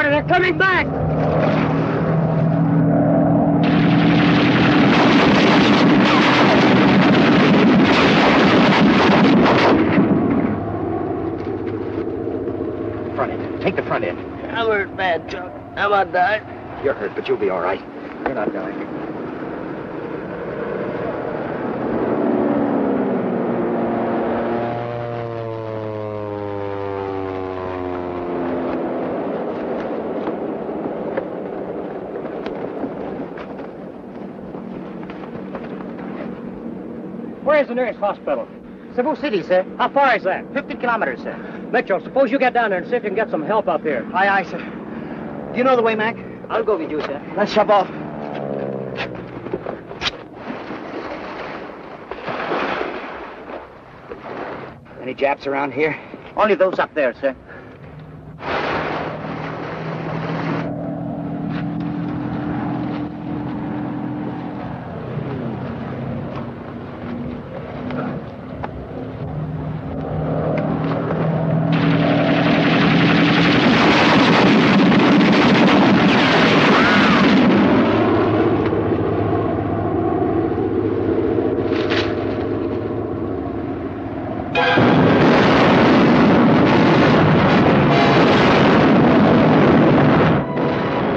water. They're coming back. Front end. Take the front end. I'm hurt bad, Chuck. I'm about dying. You're hurt, but you'll be all right. You're not dying. Where is the nearest hospital? Cebu City, sir. How far is that? 50 kilometers, sir. Mitchell, suppose you get down there and see if you can get some help up here. Aye, aye, sir. Do you know the way, Mac? I'll go with you, sir. Let's shove off. Any Japs around here? Only those up there, sir.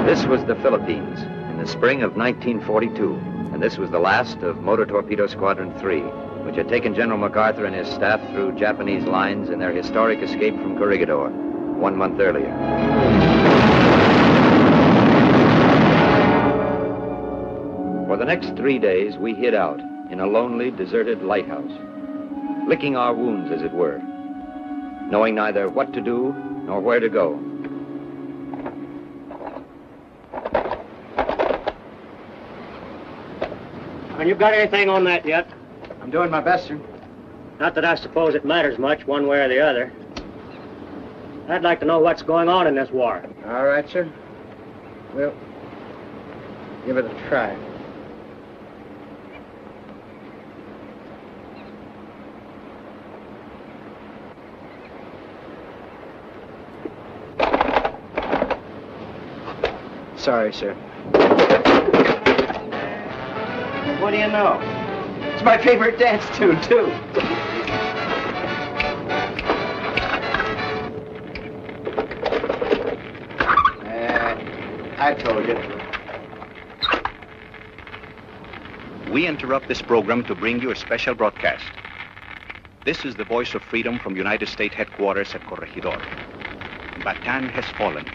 This was the Philippines in the spring of 1942, and this was the last of Motor Torpedo Squadron 3, which had taken General MacArthur and his staff through Japanese lines in their historic escape from Corregidor 1 month earlier. For the next 3 days, we hid out in a lonely, deserted lighthouse, licking our wounds, as it were, knowing neither what to do nor where to go. And you got anything on that yet? I'm doing my best, sir. Not that I suppose it matters much one way or the other. I'd like to know what's going on in this war. All right, sir. We'll give it a try. Sorry, sir. What do you know? It's my favorite dance tune, too. I told you. We interrupt this program to bring you a special broadcast. This is the voice of freedom from United States headquarters at Corregidor. Bataan has fallen.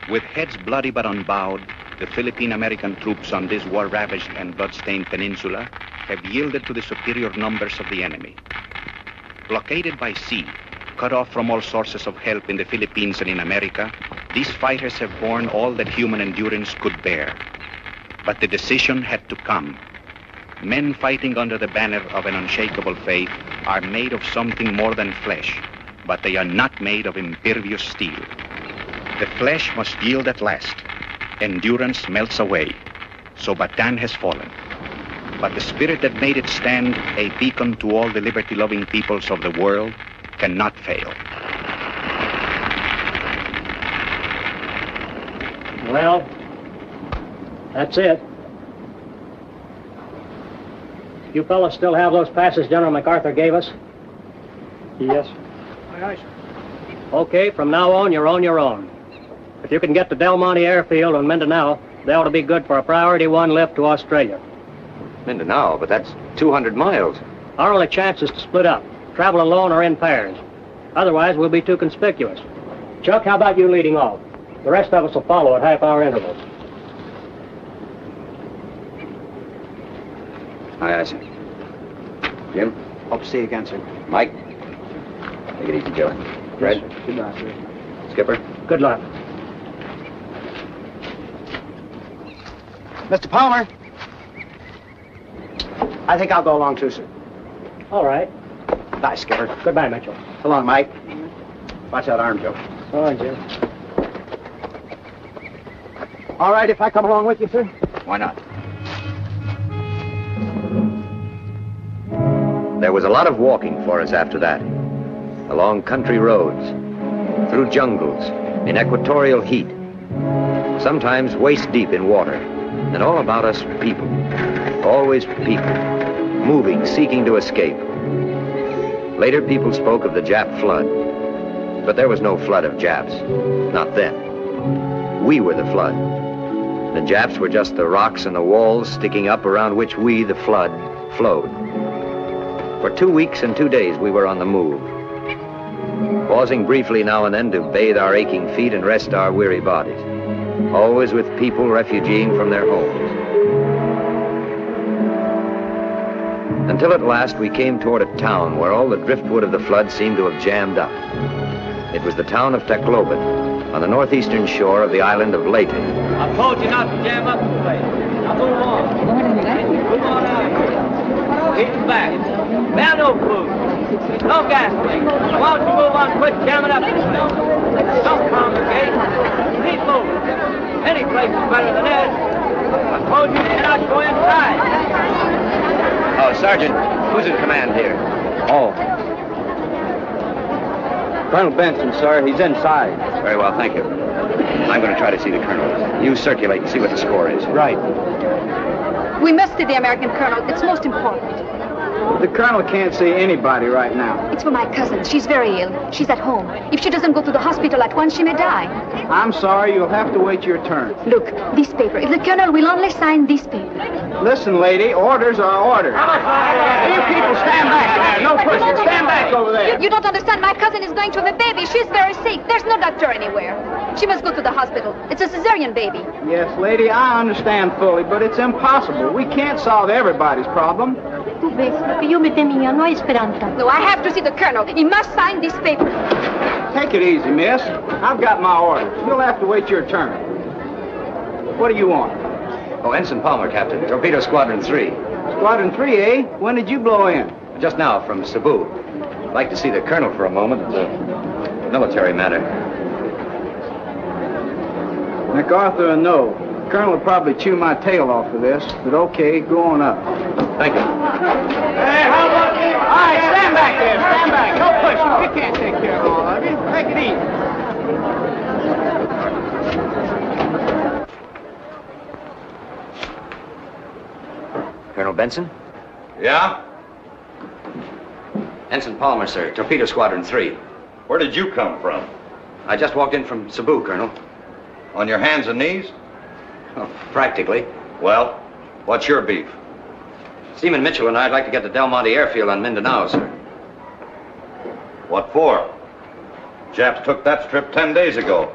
With heads bloody but unbowed, the Philippine-American troops on this war-ravaged and blood-stained peninsula have yielded to the superior numbers of the enemy. Blockaded by sea, cut off from all sources of help in the Philippines and in America, these fighters have borne all that human endurance could bear. But the decision had to come. Men fighting under the banner of an unshakable faith are made of something more than flesh, but they are not made of impervious steel. The flesh must yield at last. Endurance melts away, so Bataan has fallen. But the spirit that made it stand a beacon to all the liberty-loving peoples of the world cannot fail. Well, that's it. You fellas still have those passes General MacArthur gave us? Yes. Aye, aye, sir. Okay, from now on, you're on your own. If you can get to Del Monte Airfield and Mindanao, they ought to be good for a priority 1 lift to Australia. Mindanao, but that's 200 miles. Our only chance is to split up, travel alone or in pairs. Otherwise, we'll be too conspicuous. Chuck, how about you leading off? The rest of us will follow at half-hour intervals. Aye, aye, sir. Jim? Hope to see you again, sir. Mike? Take it easy, Joe. Fred? Yes, sir. Good night, sir. Skipper? Good luck. Mr. Palmer. I think I'll go along too, sir. All right. Bye, Skipper. Goodbye, Mitchell. So long, Mike. Watch that arm, Joe. All right, Jim. All right, if I come along with you, sir? Why not? There was a lot of walking for us after that. Along country roads, through jungles, in equatorial heat, sometimes waist deep in water, and all about us people, always people, moving, seeking to escape. Later people spoke of the Jap flood, but there was no flood of Japs, not then. We were the flood. The Japs were just the rocks and the walls sticking up around which we, the flood, flowed. For 2 weeks and 2 days we were on the move, pausing briefly now and then to bathe our aching feet and rest our weary bodies, always with people refugeeing from their homes. Until at last we came toward a town where all the driftwood of the flood seemed to have jammed up. It was the town of Tacloban, on the northeastern shore of the island of Leyte. I told you not to jam up the place. Now move on. Move on out. Keep it back. Now no food. No gasoline. Why don't you move on, quit jamming up this place? Don't congregate. Keep moving. Any place is better than this. I told you cannot go inside. Oh, Sergeant, who's in command here? Oh. Colonel Benson, sir. He's inside. Very well, thank you. I'm going to try to see the colonel. You circulate and see what the score is. Right. We must see the American colonel. It's most important. The colonel can't see anybody right now. It's for my cousin. She's very ill. She's at home. If she doesn't go to the hospital at once, she may die. I'm sorry, you'll have to wait your turn. Look, this paper. If the colonel will only sign this paper. Listen, lady, orders are orders. You people stand back there. No pushing. Stand back over there. You don't understand. My cousin is going to have a baby. She's very sick. There's no doctor anywhere. She must go to the hospital. It's a cesarean baby. Yes, lady, I understand fully, but it's impossible. We can't solve everybody's problem. No, I have to see the colonel. He must sign this paper. Take it easy, miss. I've got my orders. You'll have to wait your turn. What do you want? Oh, Ensign Palmer, Captain. Torpedo Squadron 3. Squadron 3, eh? When did you blow in? Just now, from Cebu. I'd like to see the colonel for a moment. It's a military matter. MacArthur, no. The colonel will probably chew my tail off for this, but okay, go on up. Thank you. Hey, how about you? All right, stand back there. Stand back. No pushing. We can't take care of all of you. Take it easy. Colonel Benson? Yeah? Ensign Palmer, sir. Torpedo Squadron 3. Where did you come from? I just walked in from Cebu, Colonel. On your hands and knees? Oh, practically. Well, what's your beef? Seaman Mitchell and I'd like to get to Del Monte Airfield on Mindanao, sir. What for? Japs took that strip 10 days ago.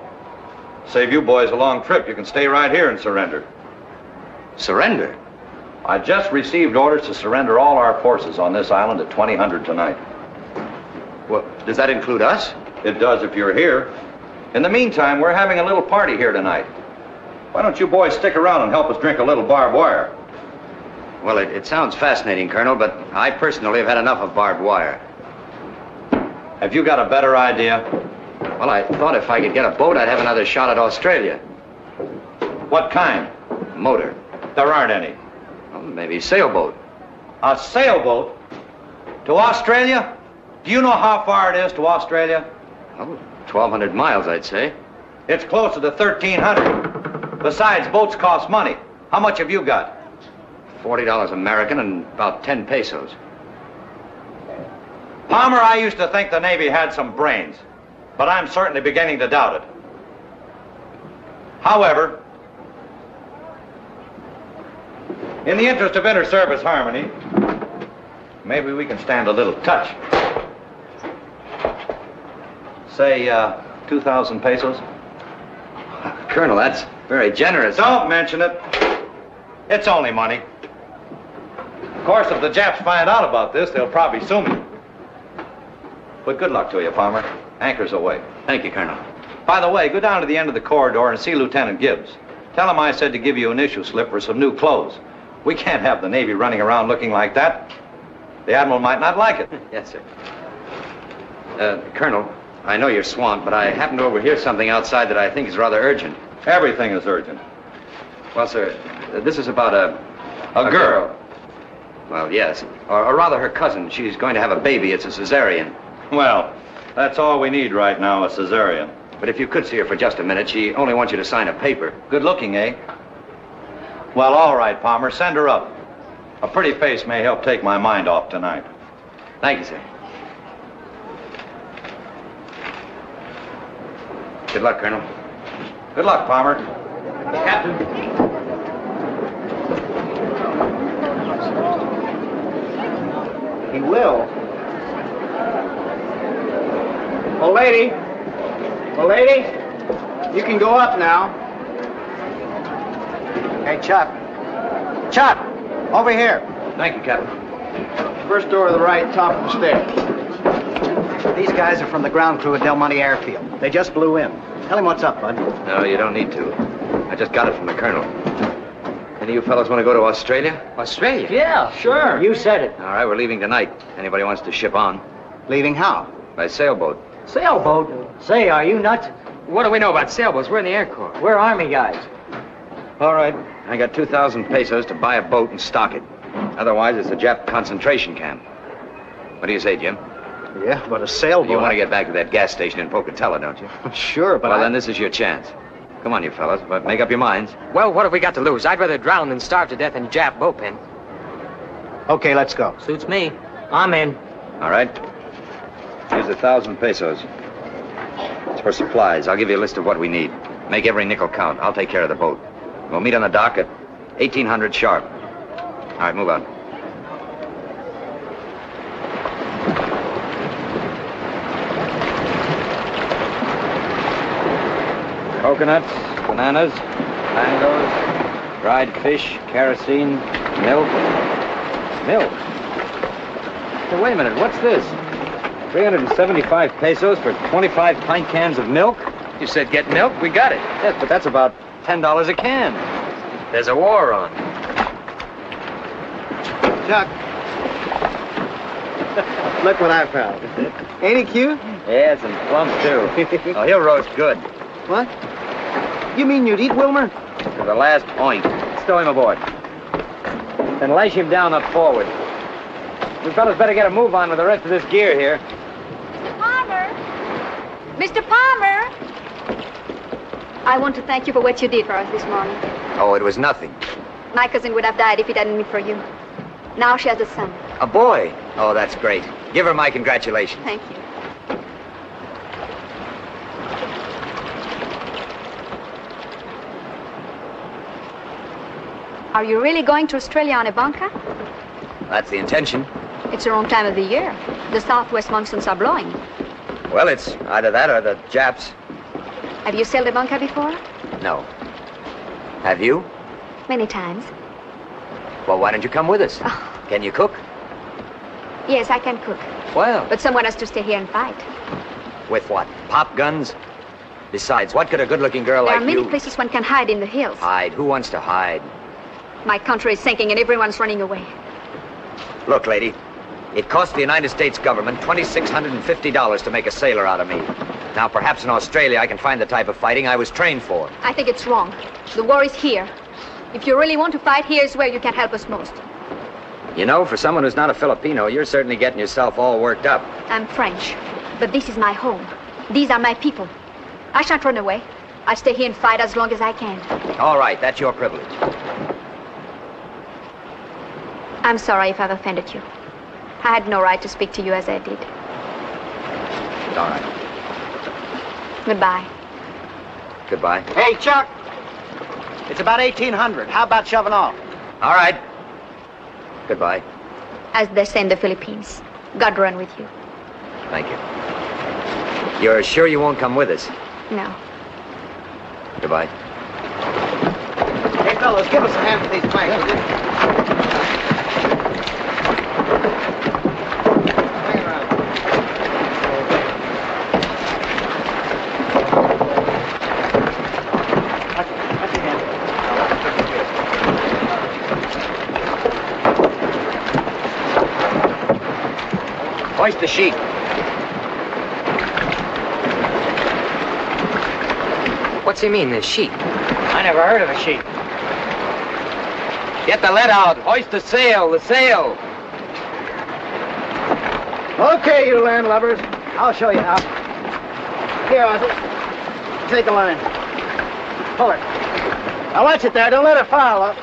Save you boys a long trip. You can stay right here and surrender. Surrender? I just received orders to surrender all our forces on this island at 2000 tonight. Well, does that include us? It does if you're here. In the meantime, we're having a little party here tonight. Why don't you boys stick around and help us drink a little barbed wire? Well, it sounds fascinating, Colonel, but I personally have had enough of barbed wire. Have you got a better idea? Well, I thought if I could get a boat, I'd have another shot at Australia. What kind? Motor. There aren't any. Well, maybe a sailboat. A sailboat? To Australia? Do you know how far it is to Australia? Well, 1,200 miles, I'd say. It's closer to 1,300. Besides, boats cost money. How much have you got? $40 American and about 10 pesos. Palmer, I used to think the Navy had some brains, but I'm certainly beginning to doubt it. However, in the interest of inter-service harmony, maybe we can stand a little touch. Say, 2,000 pesos? Colonel, that's very generous. Don't mention it. It's only money. Of course, if the Japs find out about this, they'll probably sue me. But good luck to you, Palmer. Anchor's away. Thank you, Colonel. By the way, go down to the end of the corridor and see Lieutenant Gibbs. Tell him I said to give you an issue slip for some new clothes. We can't have the Navy running around looking like that. The Admiral might not like it. Yes, sir. Colonel, I know you're swamped, but I happened to overhear something outside that I think is rather urgent. Everything is urgent. Well, sir, this is about A girl. Well, yes. Or rather her cousin. She's going to have a baby. It's a cesarean. Well, that's all we need right now, a cesarean. But if you could see her for just a minute, she only wants you to sign a paper. Good looking, eh? Well, all right, Palmer, send her up. A pretty face may help take my mind off tonight. Thank you, sir. Good luck, Colonel. Good luck, Palmer. Captain. He will. Well, lady. Well, lady, you can go up now. Hey, Chuck. Chuck, over here. Thank you, Captain. First door to the right, top of the stairs. These guys are from the ground crew at Del Monte Airfield. They just blew in. Tell him what's up, bud. No, you don't need to. I just got it from the Colonel. Any of you fellows want to go to Australia? Australia? Yeah, sure. You said it. All right, we're leaving tonight. Anybody wants to ship on? Leaving how? By sailboat. Sailboat? Say, are you nuts? What do we know about sailboats? We're in the Air Corps. We're Army guys. All right. I got 2,000 pesos to buy a boat and stock it. Otherwise, it's a Jap concentration camp. What do you say, Jim? Yeah, but a sailboat... You want to get back to that gas station in Pocatello, don't you? Sure, but Well, then this is your chance. Come on, you fellas, but make up your minds. Well, what have we got to lose? I'd rather drown than starve to death in a Jap bullpen. Okay, let's go. Suits me. I'm in. All right. Here's 1,000 pesos. It's for supplies. I'll give you a list of what we need. Make every nickel count. I'll take care of the boat. We'll meet on the dock at 1800 sharp. All right, move on. Coconuts, bananas, mangoes, dried fish, kerosene, milk. Milk? Hey, wait a minute, what's this? 375 pesos for 25 pint cans of milk? You said get milk. We got it. Yes, but that's about $10 a can. There's a war on. Chuck. Look what I found. Ain't he cute? Yes, and plump, too. Oh, he'll roast good. What? You mean you'd eat Wilmer? To the last point. Stow him aboard. Then lash him down up forward. You fellas better get a move on with the rest of this gear here. Palmer! Mr. Palmer! I want to thank you for what you did for us this morning. Oh, it was nothing. My cousin would have died if it hadn't been for you. Now she has a son. A boy? Oh, that's great. Give her my congratulations. Thank you. Are you really going to Australia on a bunker? That's the intention. It's the wrong time of the year. The southwest monsoons are blowing. Well, it's either that or the Japs. Have you sailed a bunker before? No. Have you? Many times. Well, why don't you come with us? Oh. Can you cook? Yes, I can cook. Well. But someone has to stay here and fight. With what? Pop guns? Besides, what could a good-looking girl There like are many you... places one can hide in the hills. Hide? Who wants to hide? My country is sinking and everyone's running away. Look, lady, it cost the United States government $2,650 to make a sailor out of me. Now, perhaps in Australia I can find the type of fighting I was trained for. I think it's wrong. The war is here. If you really want to fight, here's where you can help us most. You know, for someone who's not a Filipino, you're certainly getting yourself all worked up. I'm French, but this is my home. These are my people. I shan't run away. I'll stay here and fight as long as I can. All right, that's your privilege. I'm sorry if I've offended you. I had no right to speak to you as I did. All right. Goodbye. Goodbye. Hey, Chuck. It's about 1800. How about shoving off? All right. Goodbye. As they say in the Philippines, God run with you. Thank you. You're sure you won't come with us? No. Goodbye. Hey, fellas, give us a hand with these planks, will you? Hoist the sheet. What's he mean, this sheet? I never heard of a sheet. Get the lead out. Hoist the sail, the sail. Okay, you landlubbers. I'll show you how. Here, Arthur. Take a line. Pull it. Now watch it there. Don't let it foul up.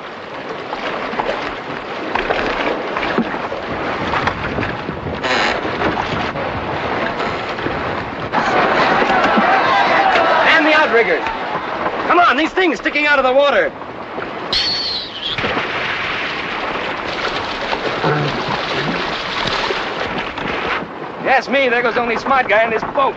And the outriggers. Come on, these things sticking out of the water. Yes, me. There goes the only smart guy in this boat.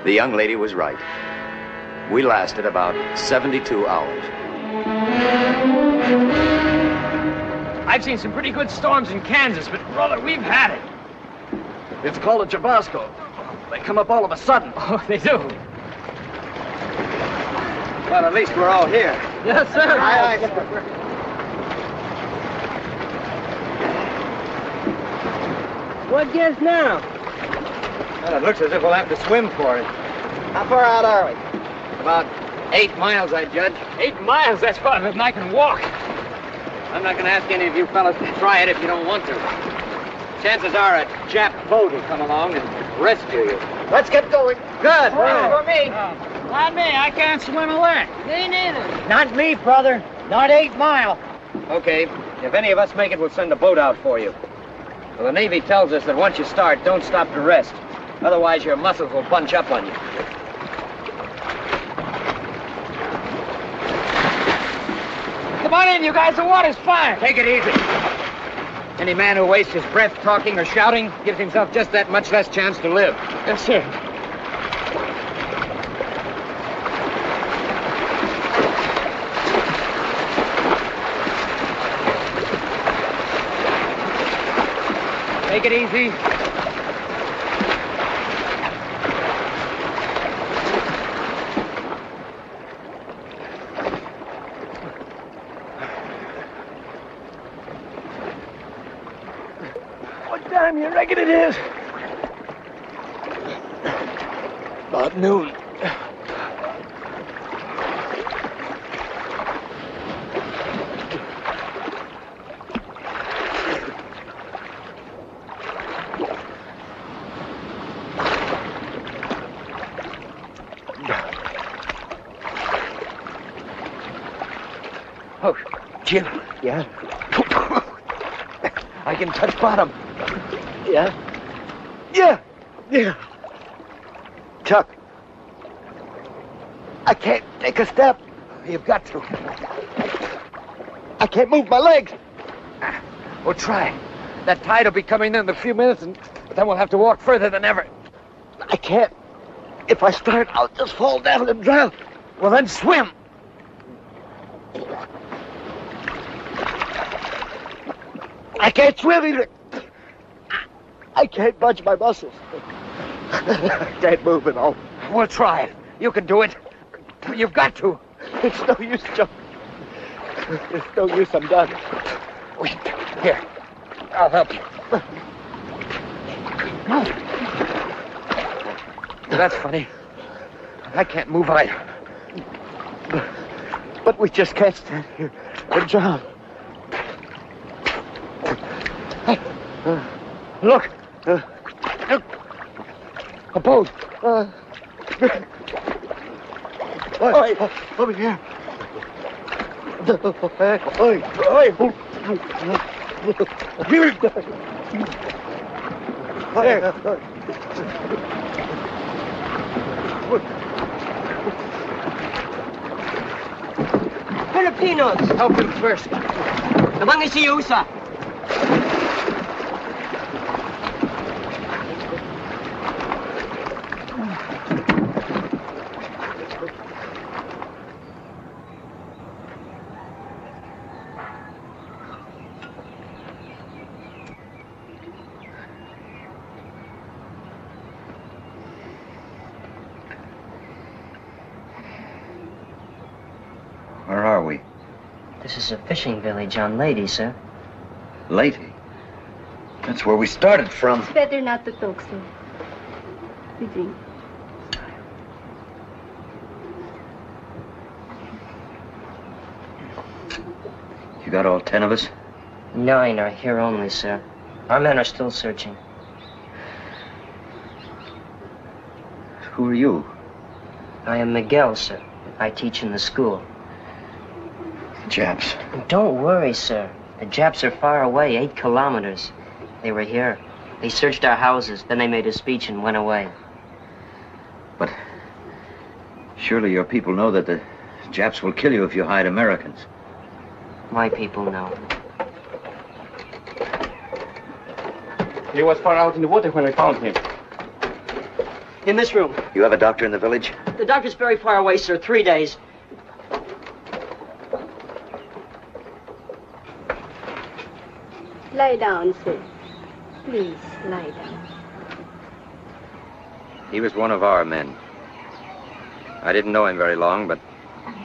The young lady was right. We lasted about 72 hours. I've seen some pretty good storms in Kansas, but brother, we've had it. It's called a Tabasco. They come up all of a sudden. Oh, they do. Well, at least we're all here. Yes, sir. Aye, aye. What gives now? Well, it looks as if we'll have to swim for it. How far out are we? About 8 miles, I judge. 8 miles? That's farther than I can walk. I'm not going to ask any of you fellas to try it if you don't want to. Chances are a Jap boat will come along and rescue you. Let's get going. Good. For me. Not me. I can't swim a lick. Me neither. Not me, brother. Not 8 Mile. Okay. If any of us make it, we'll send a boat out for you. Well, the Navy tells us that once you start, don't stop to rest. Otherwise, your muscles will bunch up on you. Come on in, you guys. The water's fine. Take it easy. Any man who wastes his breath talking or shouting gives himself just that much less chance to live. Yes, sir. Take it easy. What time you reckon it is? About noon. Oh, Jim. Yeah? I can touch bottom. Yeah? Yeah. Chuck. I can't take a step. You've got to. I can't move my legs. We'll try. That tide will be coming in a few minutes, and then we'll have to walk further than ever. I can't. If I start, I'll just fall down and drown. Well, then swim. I can't swim either. I can't budge my muscles. I can't move at all. We'll try it. You can do it. You've got to. It's no use, Chuck. It's no use. I'm done. Wait. Here. I'll help you. That's funny. I can't move either. But we just can't stand here and drown. Look. A boat. Over here. Filipinos. Help him first. Namang isiusa. Where are we? This is a fishing village on Lady, sir. Lady? That's where we started from. It's better not to talk, sir. We drink. You got all 10 of us? 9 are here only, sir. Our men are still searching. Who are you? I am Miguel, sir. I teach in the school. Japs. Don't worry, sir. The Japs are far away, 8 kilometers. They were here. They searched our houses, then they made a speech and went away. But surely your people know that the Japs will kill you if you hide Americans. My people know. He was far out in the water when I found him. In this room. You have a doctor in the village? The doctor's very far away, sir. 3 days. Lie down, sir. Please, lie down. He was one of our men. I didn't know him very long, but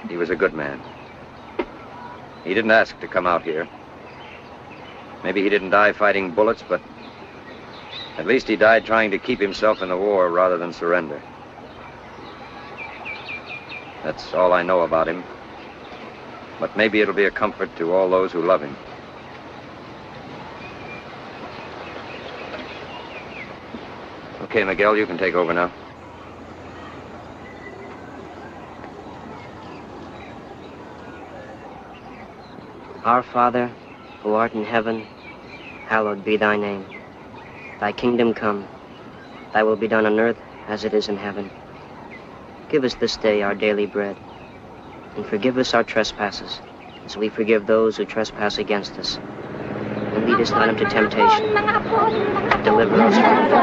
he was a good man. He didn't ask to come out here. Maybe he didn't die fighting bullets, but at least he died trying to keep himself in the war rather than surrender. That's all I know about him. But maybe it'll be a comfort to all those who love him. Okay, Miguel, you can take over now. Our Father, who art in heaven, hallowed be thy name. Thy kingdom come. Thy will be done on earth as it is in heaven. Give us this day our daily bread, and forgive us our trespasses, as we forgive those who trespass against us. And lead us not into temptation, but deliver us from evil.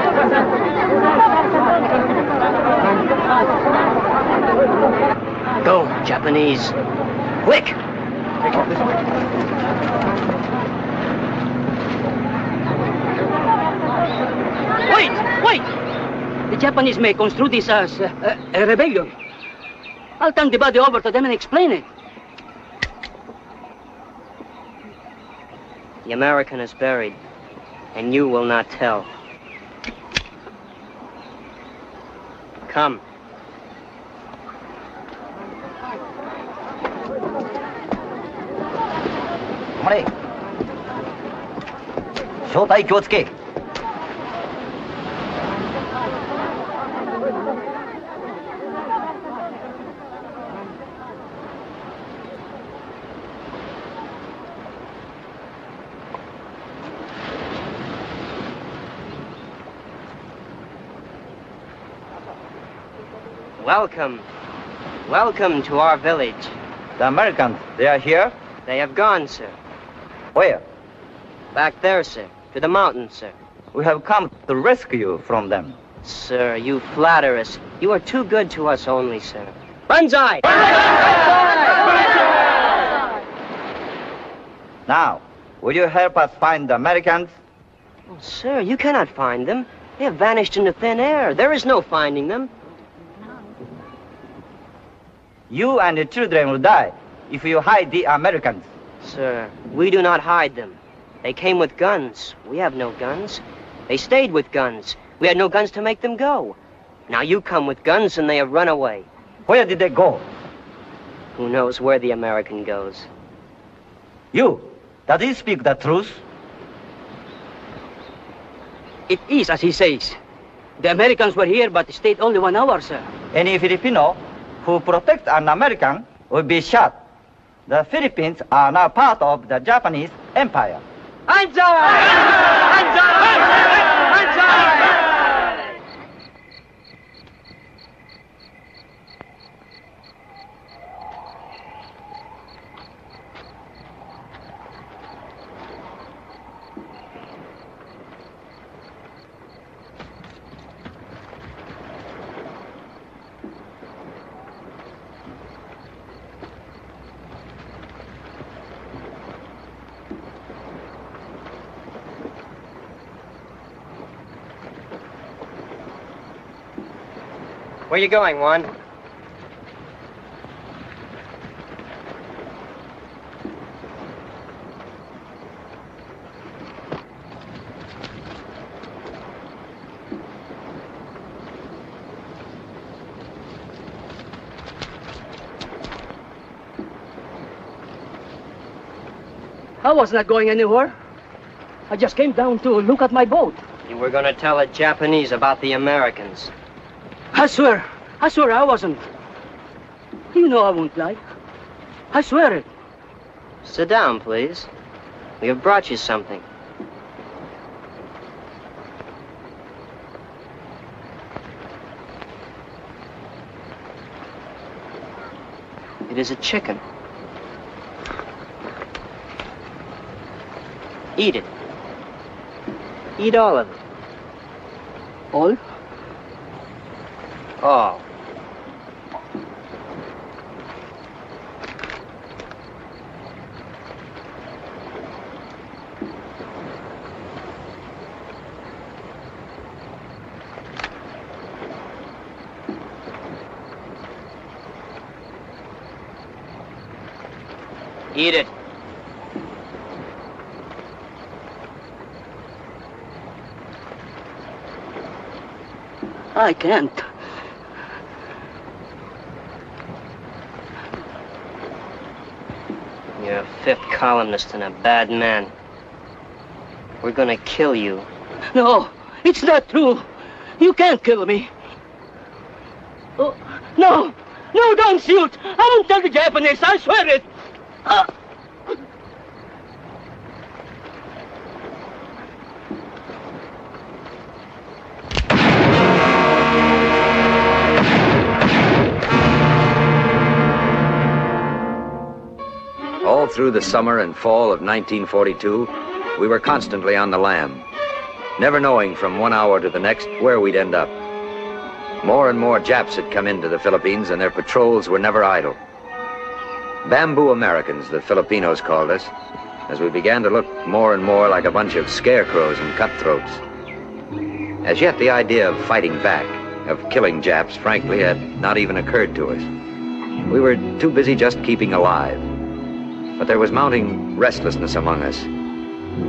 Go, Japanese. Quick! Wait! The Japanese may construe this as a rebellion. I'll turn the body over to them and explain it. The American is buried, and you will not tell. Come. 止まれ。正体気をつけ。Welcome. Welcome to our village. The Americans, they are here? They have gone, sir. Where? Back there, sir. To the mountains, sir. We have come to rescue you from them. Sir, you flatter us. You are too good to us only, sir. Banzai! Now, will you help us find the Americans? Oh, sir, you cannot find them. They have vanished into thin air. There is no finding them. You and the children will die if you hide the Americans. Sir, we do not hide them. They came with guns. We have no guns. They stayed with guns. We had no guns to make them go. Now you come with guns and they have run away. Where did they go? Who knows where the American goes? You, does he speak the truth? It is as he says. The Americans were here but stayed only 1 hour, sir. Any Filipino who protects an American will be shot. The Philippines are now part of the Japanese Empire. Where you going, Juan? I was not going anywhere. I just came down to look at my boat. You were gonna tell the Japanese about the Americans. I swear I wasn't. You know I won't lie. I swear it. Sit down, please. We have brought you something. It is a chicken. Eat it. Eat all of it. All? All. Eat it. I can't. You're a fifth columnist and a bad man. We're gonna kill you. No, it's not true. You can't kill me. Oh, no, don't shoot. I won't tell the Japanese, I swear it. All through the summer and fall of 1942, we were constantly on the lam, never knowing from one hour to the next where we'd end up. More and more Japs had come into the Philippines, and their patrols were never idle. Bamboo Americans, the Filipinos called us, as we began to look more and more like a bunch of scarecrows and cutthroats. As yet, the idea of fighting back, of killing Japs, frankly, had not even occurred to us. We were too busy just keeping alive. But there was mounting restlessness among us.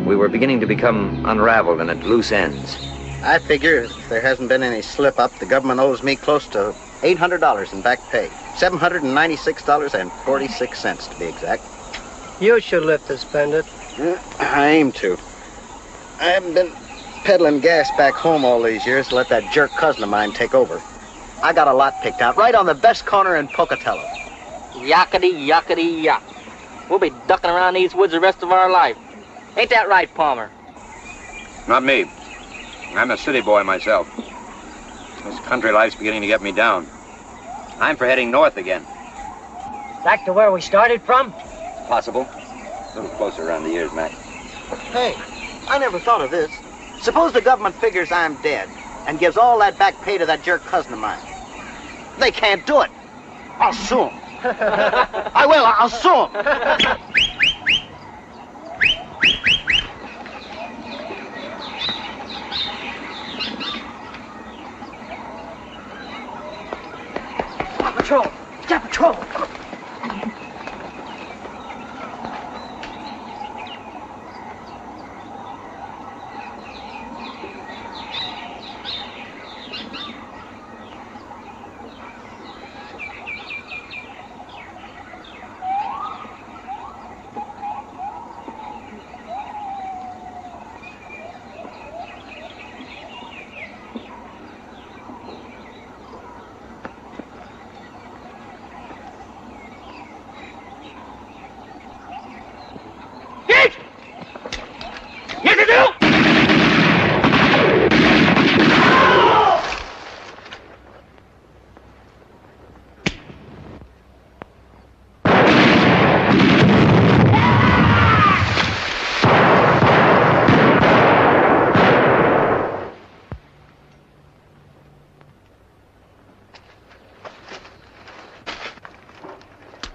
We were beginning to become unraveled and at loose ends. I figure if there hasn't been any slip-up, the government owes me close to $800 in back pay. $796.46 to be exact. You should lift to spend it. I aim to. I haven't been peddling gas back home all these years to let that jerk cousin of mine take over. I got a lot picked out right on the best corner in Pocatello. Yakety, yakety, yak. We'll be ducking around these woods the rest of our life. Ain't that right, Palmer? Not me. I'm a city boy myself. This country life's beginning to get me down. I'm for heading north again. Back to where we started from? Possible. A little closer around the ears, Mac. Hey, I never thought of this. Suppose the government figures I'm dead and gives all that back pay to that jerk cousin of mine. They can't do it. I'll sue them. I will. I'll sue them. Patrol! Stop patrol!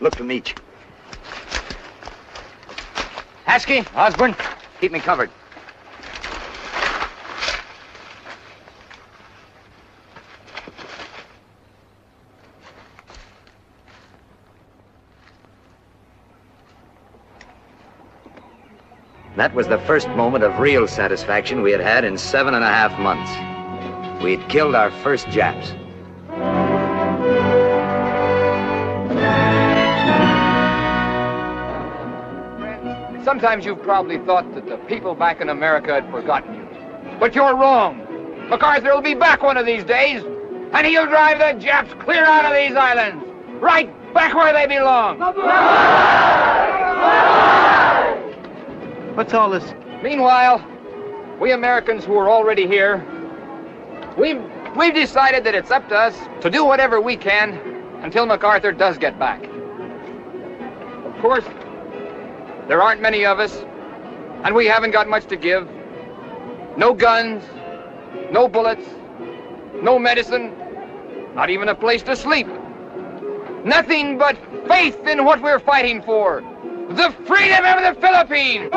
Look from each. Haskey, Osborne, keep me covered. That was the first moment of real satisfaction we had had in 7.5 months. We'd killed our first Japs. Sometimes you've probably thought that the people back in America had forgotten you. But you're wrong. MacArthur will be back one of these days, and he'll drive the Japs clear out of these islands, right back where they belong. What's all this? Meanwhile, we Americans who are already here, we've decided that it's up to us to do whatever we can until MacArthur does get back. Of course, there aren't many of us, and we haven't got much to give. No guns, no bullets, no medicine, not even a place to sleep. Nothing but faith in what we're fighting for. The freedom of the Philippines!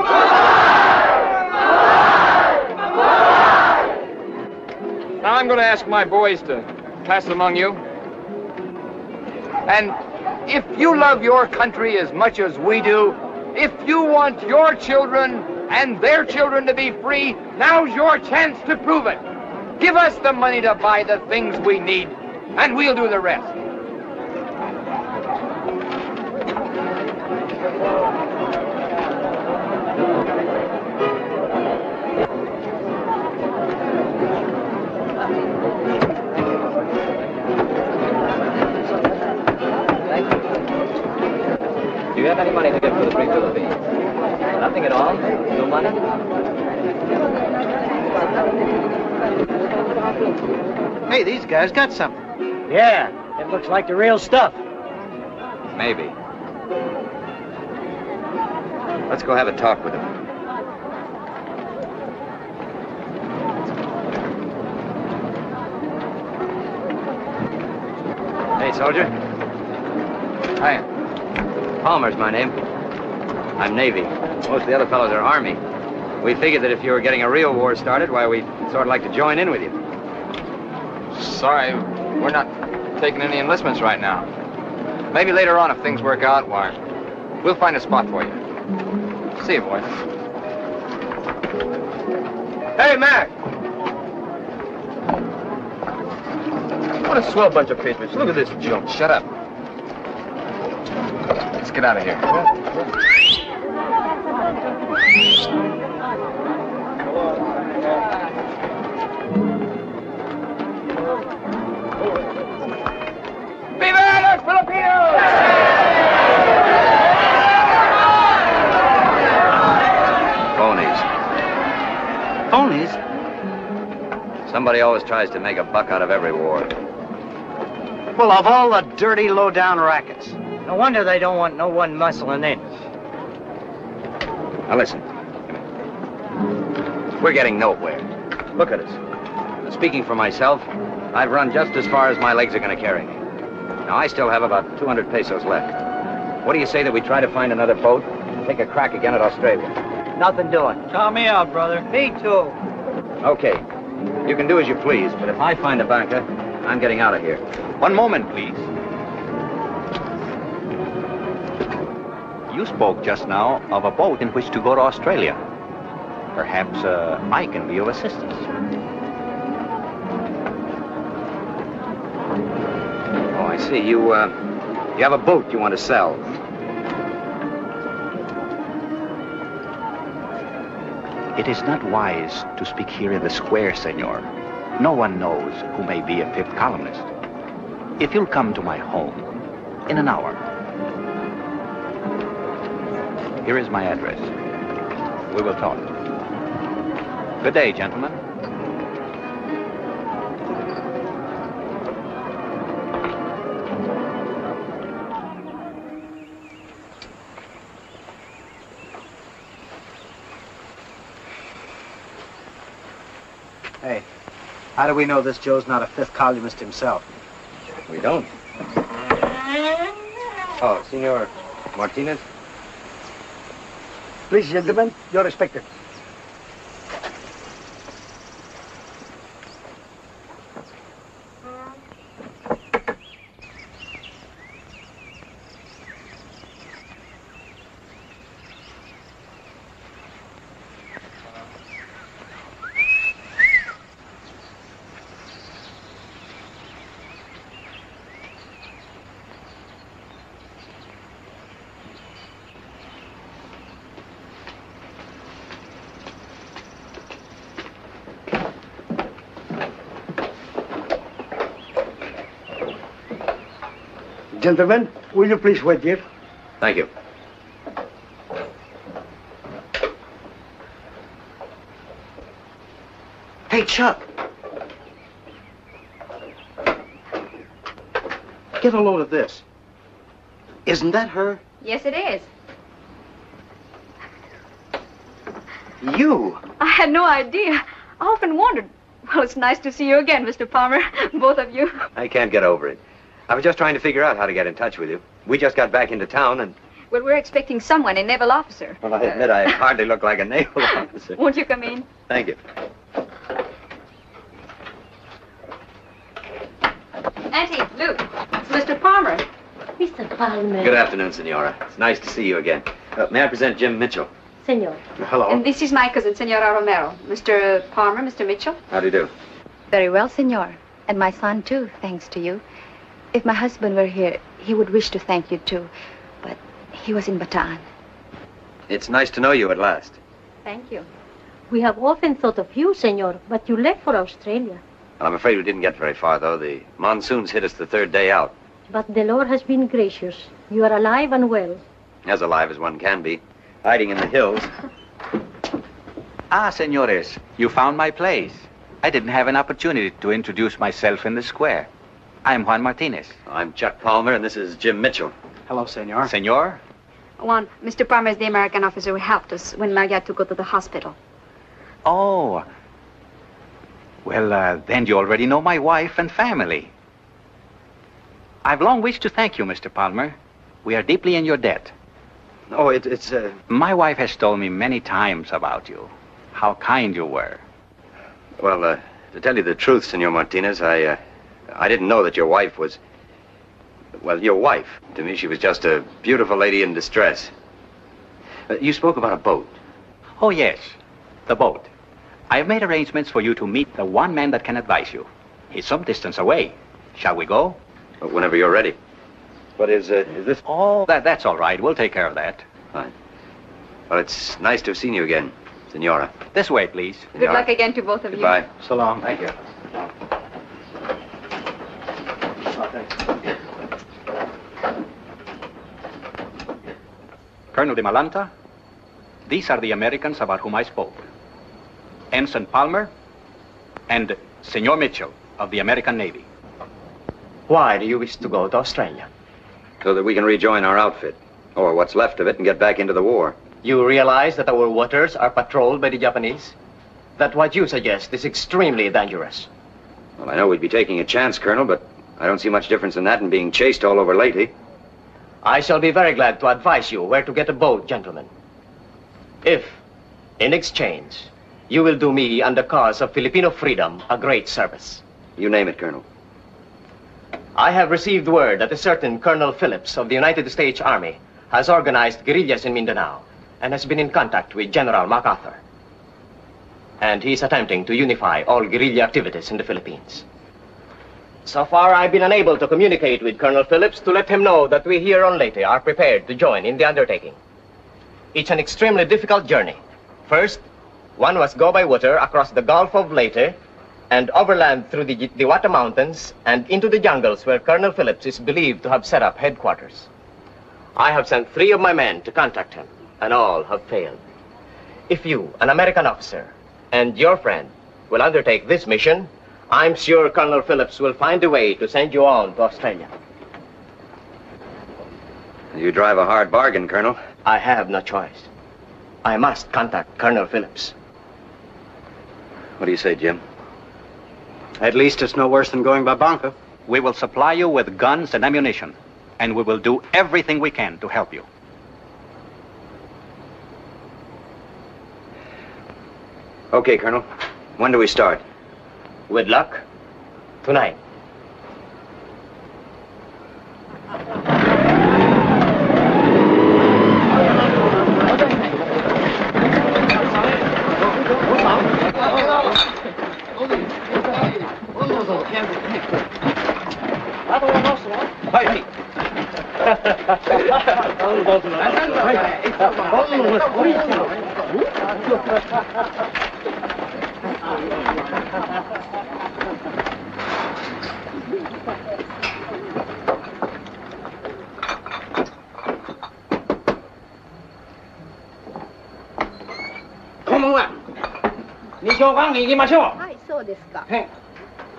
Now I'm going to ask my boys to pass among you. And if you love your country as much as we do, if you want your children and their children to be free, now's your chance to prove it. Give us the money to buy the things we need, and we'll do the rest. Do you have any money to give to the Free Philippines? Nothing at all? No money? Hey, these guys got something. Yeah, it looks like the real stuff. Maybe. Let's go have a talk with him. Hey, soldier. Hi. Palmer's my name. I'm Navy. Most of the other fellows are Army. We figured that if you were getting a real war started, why, we'd sort of like to join in with you. Sorry, we're not taking any enlistments right now. Maybe later on, if things work out, why, we'll find a spot for you. See you, boys. Hey, Mac! What a swell bunch of patriots. Look at this junk. Shut up. Let's get out of here. Viva los Filipinos! Phonies? Somebody always tries to make a buck out of every war. Well, of all the dirty, low-down rackets. No wonder they don't want no one muscling in. Now listen. We're getting nowhere. Look at us. Speaking for myself, I've run just as far as my legs are going to carry me. Now, I still have about 200 pesos left. What do you say that we try to find another boat and take a crack again at Australia? Nothing doing. Count me out, brother. Me too. Okay. You can do as you please, but if I find a banker, I'm getting out of here. One moment, please. You spoke just now of a boat in which to go to Australia. Perhaps I can be of assistance. Oh, I see. You have a boat you want to sell. It is not wise to speak here in the square, senor. No one knows who may be a fifth columnist. If you'll come to my home in an hour. Here is my address. We will talk. Good day, gentlemen. Hey, how do we know this Joe's not a fifth columnist himself? We don't. Oh, Senor Martinez? Please, gentlemen, you're respected. Gentlemen, will you please wait here? Thank you. Hey, Chuck. Get a load of this. Isn't that her? Yes, it is. You? I had no idea. I often wondered. Well, it's nice to see you again, Mr. Palmer. Both of you. I can't get over it. I was just trying to figure out how to get in touch with you. We just got back into town and... Well, we're expecting someone, a naval officer. Well, I admit I hardly look like a naval officer. Won't you come in? Thank you. Auntie, Luke, it's Mr. Palmer. Mr. Palmer. Good afternoon, Senora. It's nice to see you again. May I present Jim Mitchell? Senor. Hello. And this is my cousin, Senora Romero. Mr. Palmer, Mr. Mitchell. How do you do? Very well, Senor. And my son, too, thanks to you. If my husband were here, he would wish to thank you, too. But he was in Bataan. It's nice to know you at last. Thank you. We have often thought of you, Senor, but you left for Australia. Well, I'm afraid we didn't get very far, though. The monsoons hit us the third day out. But the Lord has been gracious. You are alive and well. As alive as one can be. Hiding in the hills. Ah, senores, you found my place. I didn't have an opportunity to introduce myself in the square. I'm Juan Martinez. I'm Chuck Palmer, and this is Jim Mitchell. Hello, senor. Senor? Juan, Mr. Palmer is the American officer who helped us when Maria had to go to the hospital. Oh. Well, then you already know my wife and family. I've long wished to thank you, Mr. Palmer. We are deeply in your debt. Oh, it's My wife has told me many times about you, how kind you were. Well, to tell you the truth, Senor Martinez, I didn't know that your wife was... Well, your wife. To me, she was just a beautiful lady in distress. You spoke about a boat. Oh, yes, the boat. I've made arrangements for you to meet the one man that can advise you. He's some distance away. Shall we go? Whenever you're ready. But is this... Oh, that's all right. We'll take care of that. Fine. Well, it's nice to have seen you again, Senora. This way, please. Good luck again to both of you. Goodbye. So long. Thank you. Colonel de Malanta, these are the Americans about whom I spoke. Ensign Palmer and Senor Mitchell of the American Navy. Why do you wish to go to Australia? So that we can rejoin our outfit, or what's left of it, and get back into the war. You realize that our waters are patrolled by the Japanese? That what you suggest is extremely dangerous. Well, I know we'd be taking a chance, Colonel, but I don't see much difference in that and being chased all over Leyte. I shall be very glad to advise you where to get a boat, gentlemen. If, in exchange, you will do me and the cause of Filipino freedom a great service. You name it, Colonel. I have received word that a certain Colonel Phillips of the United States Army has organized guerrillas in Mindanao and has been in contact with General MacArthur. And he is attempting to unify all guerrilla activities in the Philippines. So far, I've been unable to communicate with Colonel Phillips to let him know that we here on Leyte are prepared to join in the undertaking. It's an extremely difficult journey. First, one must go by water across the Gulf of Leyte and overland through the Diwata Mountains and into the jungles where Colonel Phillips is believed to have set up headquarters. I have sent 3 of my men to contact him, and all have failed. If you, an American officer, and your friend will undertake this mission, I'm sure Colonel Phillips will find a way to send you on to Australia. You drive a hard bargain, Colonel. I have no choice. I must contact Colonel Phillips. What do you say, Jim? At least it's no worse than going by bunker. We will supply you with guns and ammunition, and we will do everything we can to help you. Okay, Colonel. When do we start? With luck, tonight. 西洋館に行きましょう。はい、そうですか。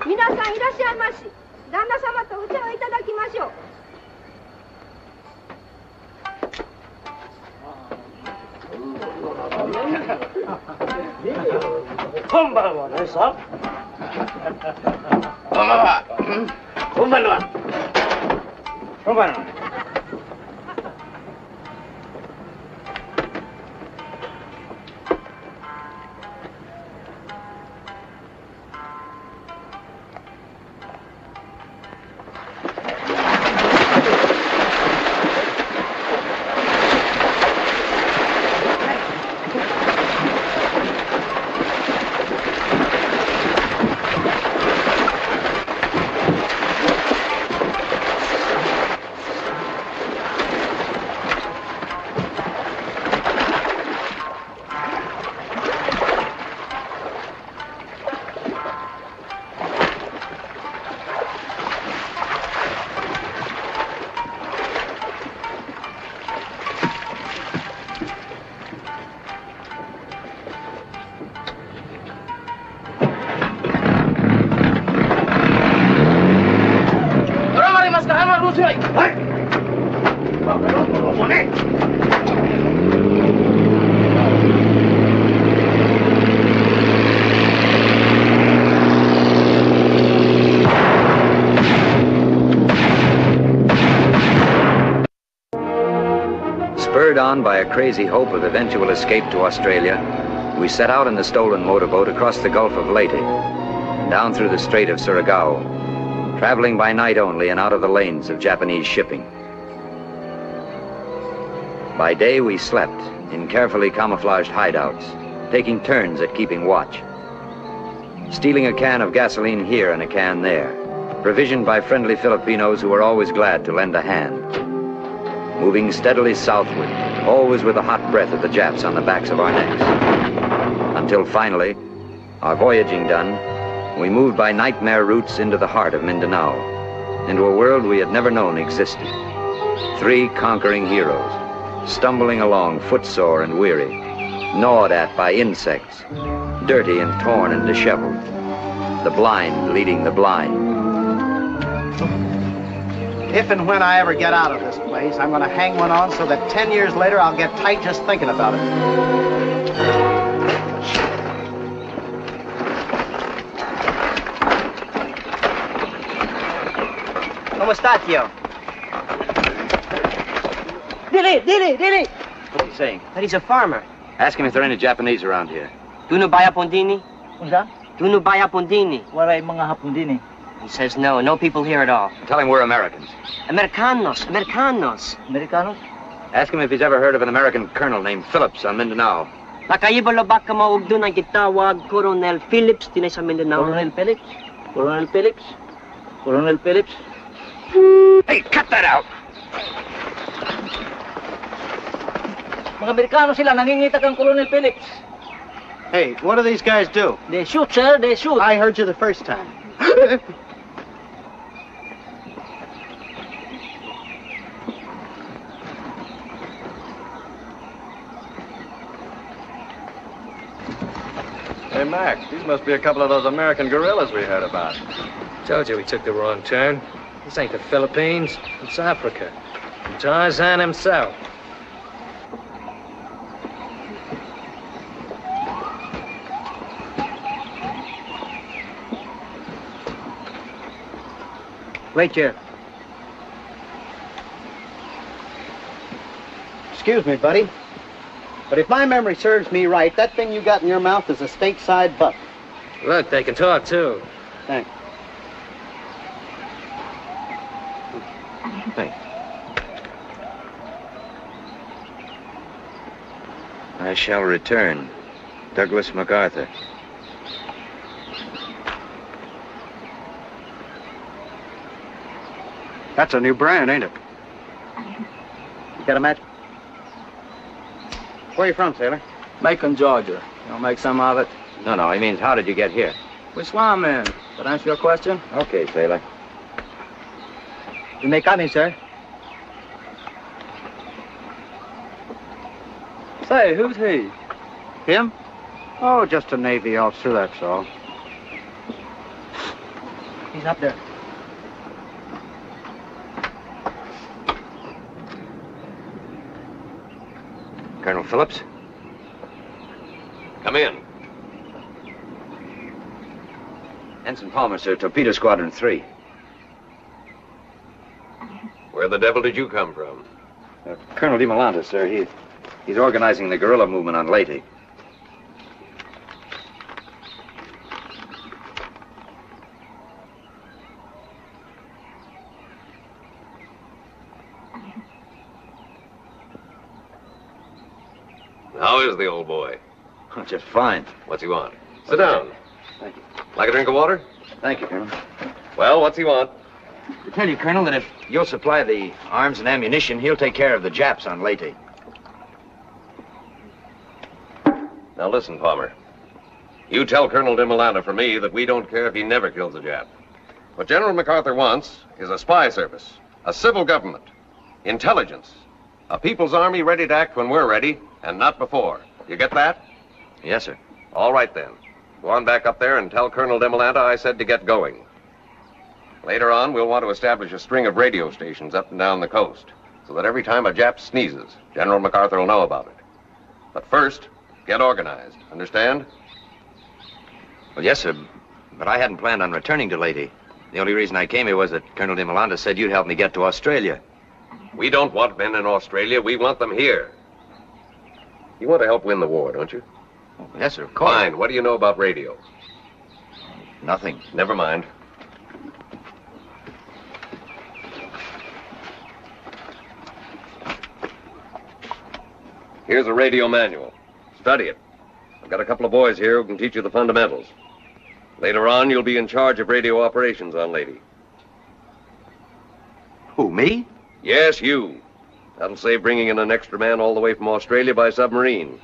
皆さんいらっしゃいまし。旦那様とお茶をいただきましょう。こんばんは、ねさん。こんばんは。こんばんは。こんばんは。Spurred on by a crazy hope of eventual escape to Australia, we set out in the stolen motorboat across the Gulf of Leyte, down through the Strait of Surigao, traveling by night only and out of the lanes of Japanese shipping. By day we slept in carefully camouflaged hideouts, taking turns at keeping watch, stealing a can of gasoline here and a can there, provisioned by friendly Filipinos who were always glad to lend a hand. Moving steadily southward, always with the hot breath of the Japs on the backs of our necks. Until finally, our voyaging done, we moved by nightmare routes into the heart of Mindanao, into a world we had never known existed. 3 conquering heroes, stumbling along footsore and weary, gnawed at by insects, dirty and torn and disheveled, the blind leading the blind. If and when I ever get out of this place, I'm going to hang one on so that 10 years later I'll get tight just thinking about it. ¿Cómo está, tío? Dili! What's he saying? That he's a farmer. Ask him if there are any Japanese around here. Duno baya pondini? Unsa? Duno baya pondini? Waray mga hapon din eh. He says no people here at all. Tell him we're Americans. Americanos. Americanos? Ask him if he's ever heard of an American colonel named Phillips on Mindanao. Nakaiba baka maug doon ang gitawag Colonel Phillips din sa Mindanao. Colonel Phillips? Colonel Phillips? Colonel Phillips? Hey, cut that out! Mga Amerikano sila, nangingita kang Colonel Phillips. Hey, what do these guys do? They shoot, sir, they shoot. I heard you the first time. Hey, Mac, these must be a couple of those American guerrillas we heard about. Told you we took the wrong turn. This ain't the Philippines, it's Africa. And Tarzan himself. Wait here. Excuse me, buddy. But if my memory serves me right, that thing you got in your mouth is a stateside buck. Look, they can talk, too. Thanks. Thanks. I shall return. Douglas MacArthur. That's a new brand, ain't it? You got a match? Where are you from, sailor? Macon, Georgia. You want to make some of it? No, he means how did you get here? We swam in. That answer your question? Okay, sailor. You may come in, sir. Say, who's he? Him? Oh, just a Navy officer, that's all. He's up there. Colonel Phillips? Come in. Ensign Palmer, sir. Torpedo Squadron 3. Where the devil did you come from? Colonel DiMolanta, sir. He's organizing the guerrilla movement on Leyte. How is the old boy? Oh, just fine. What's he want? Sit down. Thank you. Like a drink of water? Thank you, Colonel. Well, what's he want? To tell you, Colonel, that if you'll supply the arms and ammunition, he'll take care of the Japs on Leyte. Now listen, Palmer. You tell Colonel DiMolanta for me that we don't care if he never kills a Jap. What General MacArthur wants is a spy service, a civil government, intelligence, a people's army ready to act when we're ready, and not before. You get that? Yes, sir. All right, then. Go on back up there and tell Colonel DiMolanta I said to get going. Later on, we'll want to establish a string of radio stations up and down the coast, so that every time a Jap sneezes, General MacArthur will know about it. But first, get organized. Understand? Well, yes, sir. But I hadn't planned on returning to Leyte. The only reason I came here was that Colonel DiMolanta said you'd help me get to Australia. We don't want men in Australia. We want them here. You want to help win the war, don't you? Oh, yes, sir, of course. Fine. What do you know about radio? Nothing. Never mind. Here's a radio manual. Study it. I've got a couple of boys here who can teach you the fundamentals. Later on, you'll be in charge of radio operations on Leyte. Who, me? Yes, you. That'll save bringing in an extra man all the way from Australia by submarine.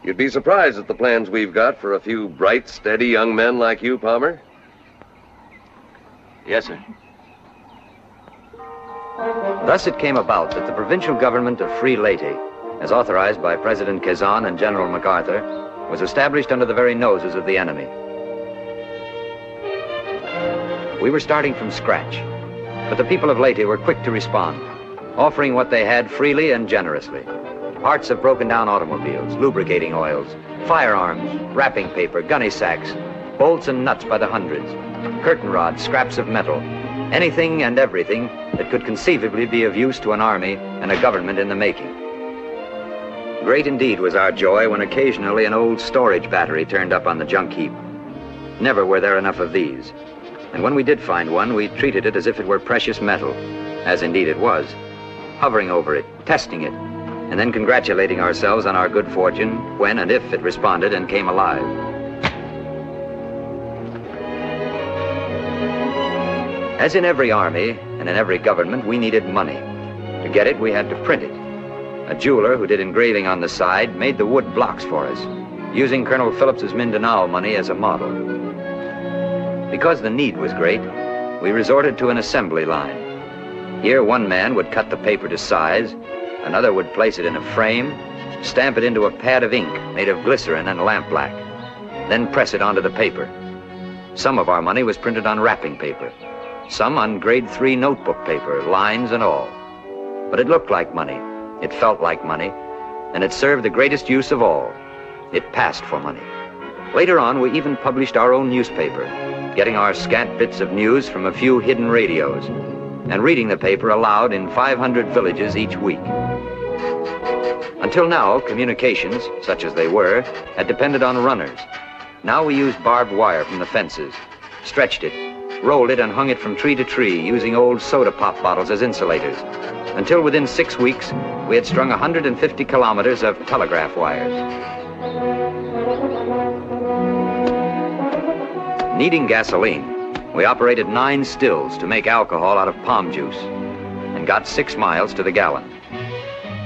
You'd be surprised at the plans we've got for a few bright, steady young men like you, Palmer. Yes, sir. Thus it came about that the provincial government of Free Leyte, as authorized by President Quezon and General MacArthur, was established under the very noses of the enemy. We were starting from scratch, but the people of Leyte were quick to respond, offering what they had freely and generously. Parts of broken down automobiles, lubricating oils, firearms, wrapping paper, gunny sacks, bolts and nuts by the hundreds, curtain rods, scraps of metal, anything and everything that could conceivably be of use to an army and a government in the making. Great indeed was our joy when occasionally an old storage battery turned up on the junk heap. Never were there enough of these. And when we did find one, we treated it as if it were precious metal, as indeed it was, hovering over it, testing it, and then congratulating ourselves on our good fortune when and if it responded and came alive. As in every army and in every government, we needed money. To get it, we had to print it. A jeweler who did engraving on the side made the wood blocks for us, using Colonel Phillips's Mindanao money as a model. Because the need was great, we resorted to an assembly line. Here, one man would cut the paper to size, another would place it in a frame, stamp it into a pad of ink made of glycerin and lampblack, then press it onto the paper. Some of our money was printed on wrapping paper, some on grade 3 notebook paper, lines and all. But it looked like money, it felt like money, and it served the greatest use of all. It passed for money. Later on, we even published our own newspaper, getting our scant bits of news from a few hidden radios, and reading the paper aloud in 500 villages each week. Until now, communications, such as they were, had depended on runners. Now we used barbed wire from the fences, stretched it, rolled it and hung it from tree to tree using old soda pop bottles as insulators, until within 6 weeks, we had strung 150 kilometers of telegraph wires. Needing gasoline, we operated 9 stills to make alcohol out of palm juice and got 6 miles to the gallon.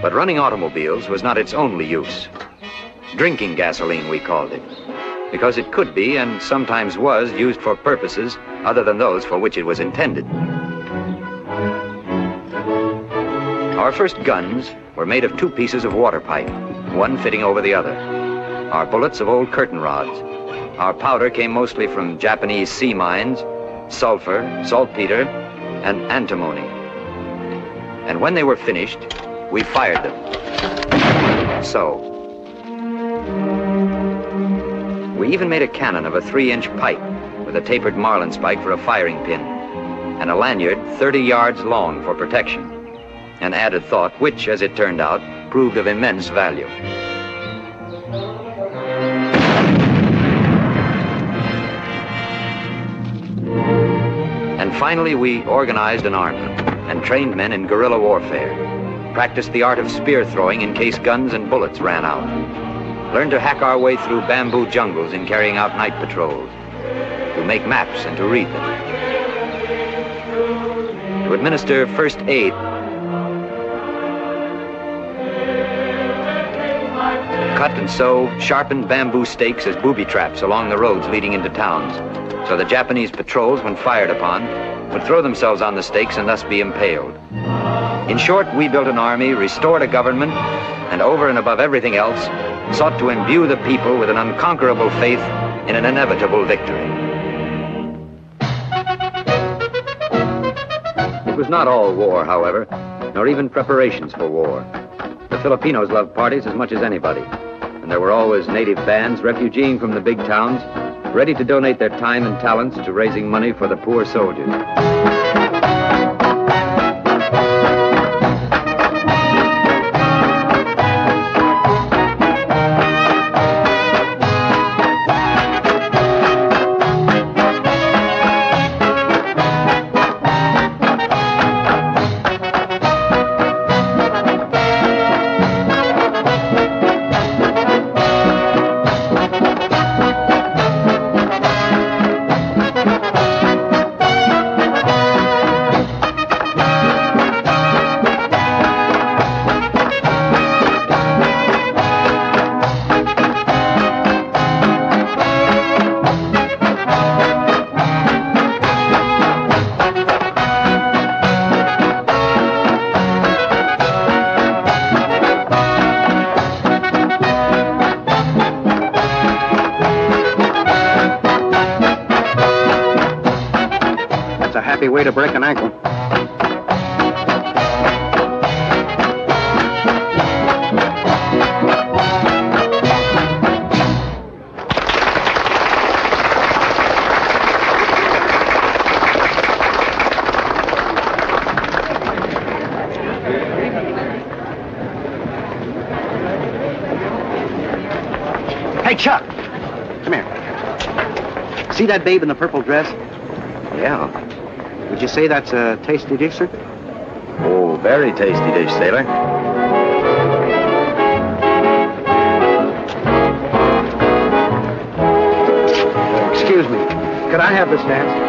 But running automobiles was not its only use. Drinking gasoline, we called it, because it could be and sometimes was used for purposes other than those for which it was intended. Our first guns were were made of 2 pieces of water pipe, one fitting over the other. Our bullets of old curtain rods. Our powder came mostly from Japanese sea mines, sulfur, saltpeter, and antimony. And when they were finished, we fired them. So. We even made a cannon of a 3-inch pipe with a tapered marlinspike for a firing pin, and a lanyard 30 yards long for protection. An added thought, which, as it turned out, proved of immense value. And finally, we organized an army and trained men in guerrilla warfare, practiced the art of spear throwing in case guns and bullets ran out, learned to hack our way through bamboo jungles in carrying out night patrols, to make maps and to read them, to administer first aid, cut and sew sharpened bamboo stakes as booby traps along the roads leading into towns, so the Japanese patrols, when fired upon, would throw themselves on the stakes and thus be impaled. In short, we built an army, restored a government, and over and above everything else, sought to imbue the people with an unconquerable faith in an inevitable victory. It was not all war, however, nor even preparations for war. The Filipinos loved parties as much as anybody, and there were always native bands refugeeing from the big towns, ready to donate their time and talents to raising money for the poor soldiers. Way to break an ankle. Hey, Chuck! Come here. See that babe in the purple dress? Yeah. Would you say that's a tasty dish, sir? Oh, very tasty dish, sailor. Excuse me. Could I have this dance?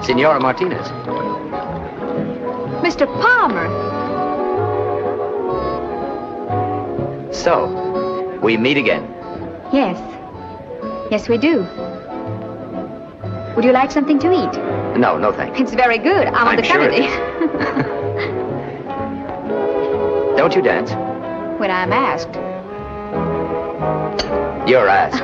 Senora Martinez. Mr. Palmer. So, we meet again. Yes. Yes, we do. Would you like something to eat? No, no thanks. It's very good. I'm on the sure committee. Don't you dance? When I'm asked. You're asked.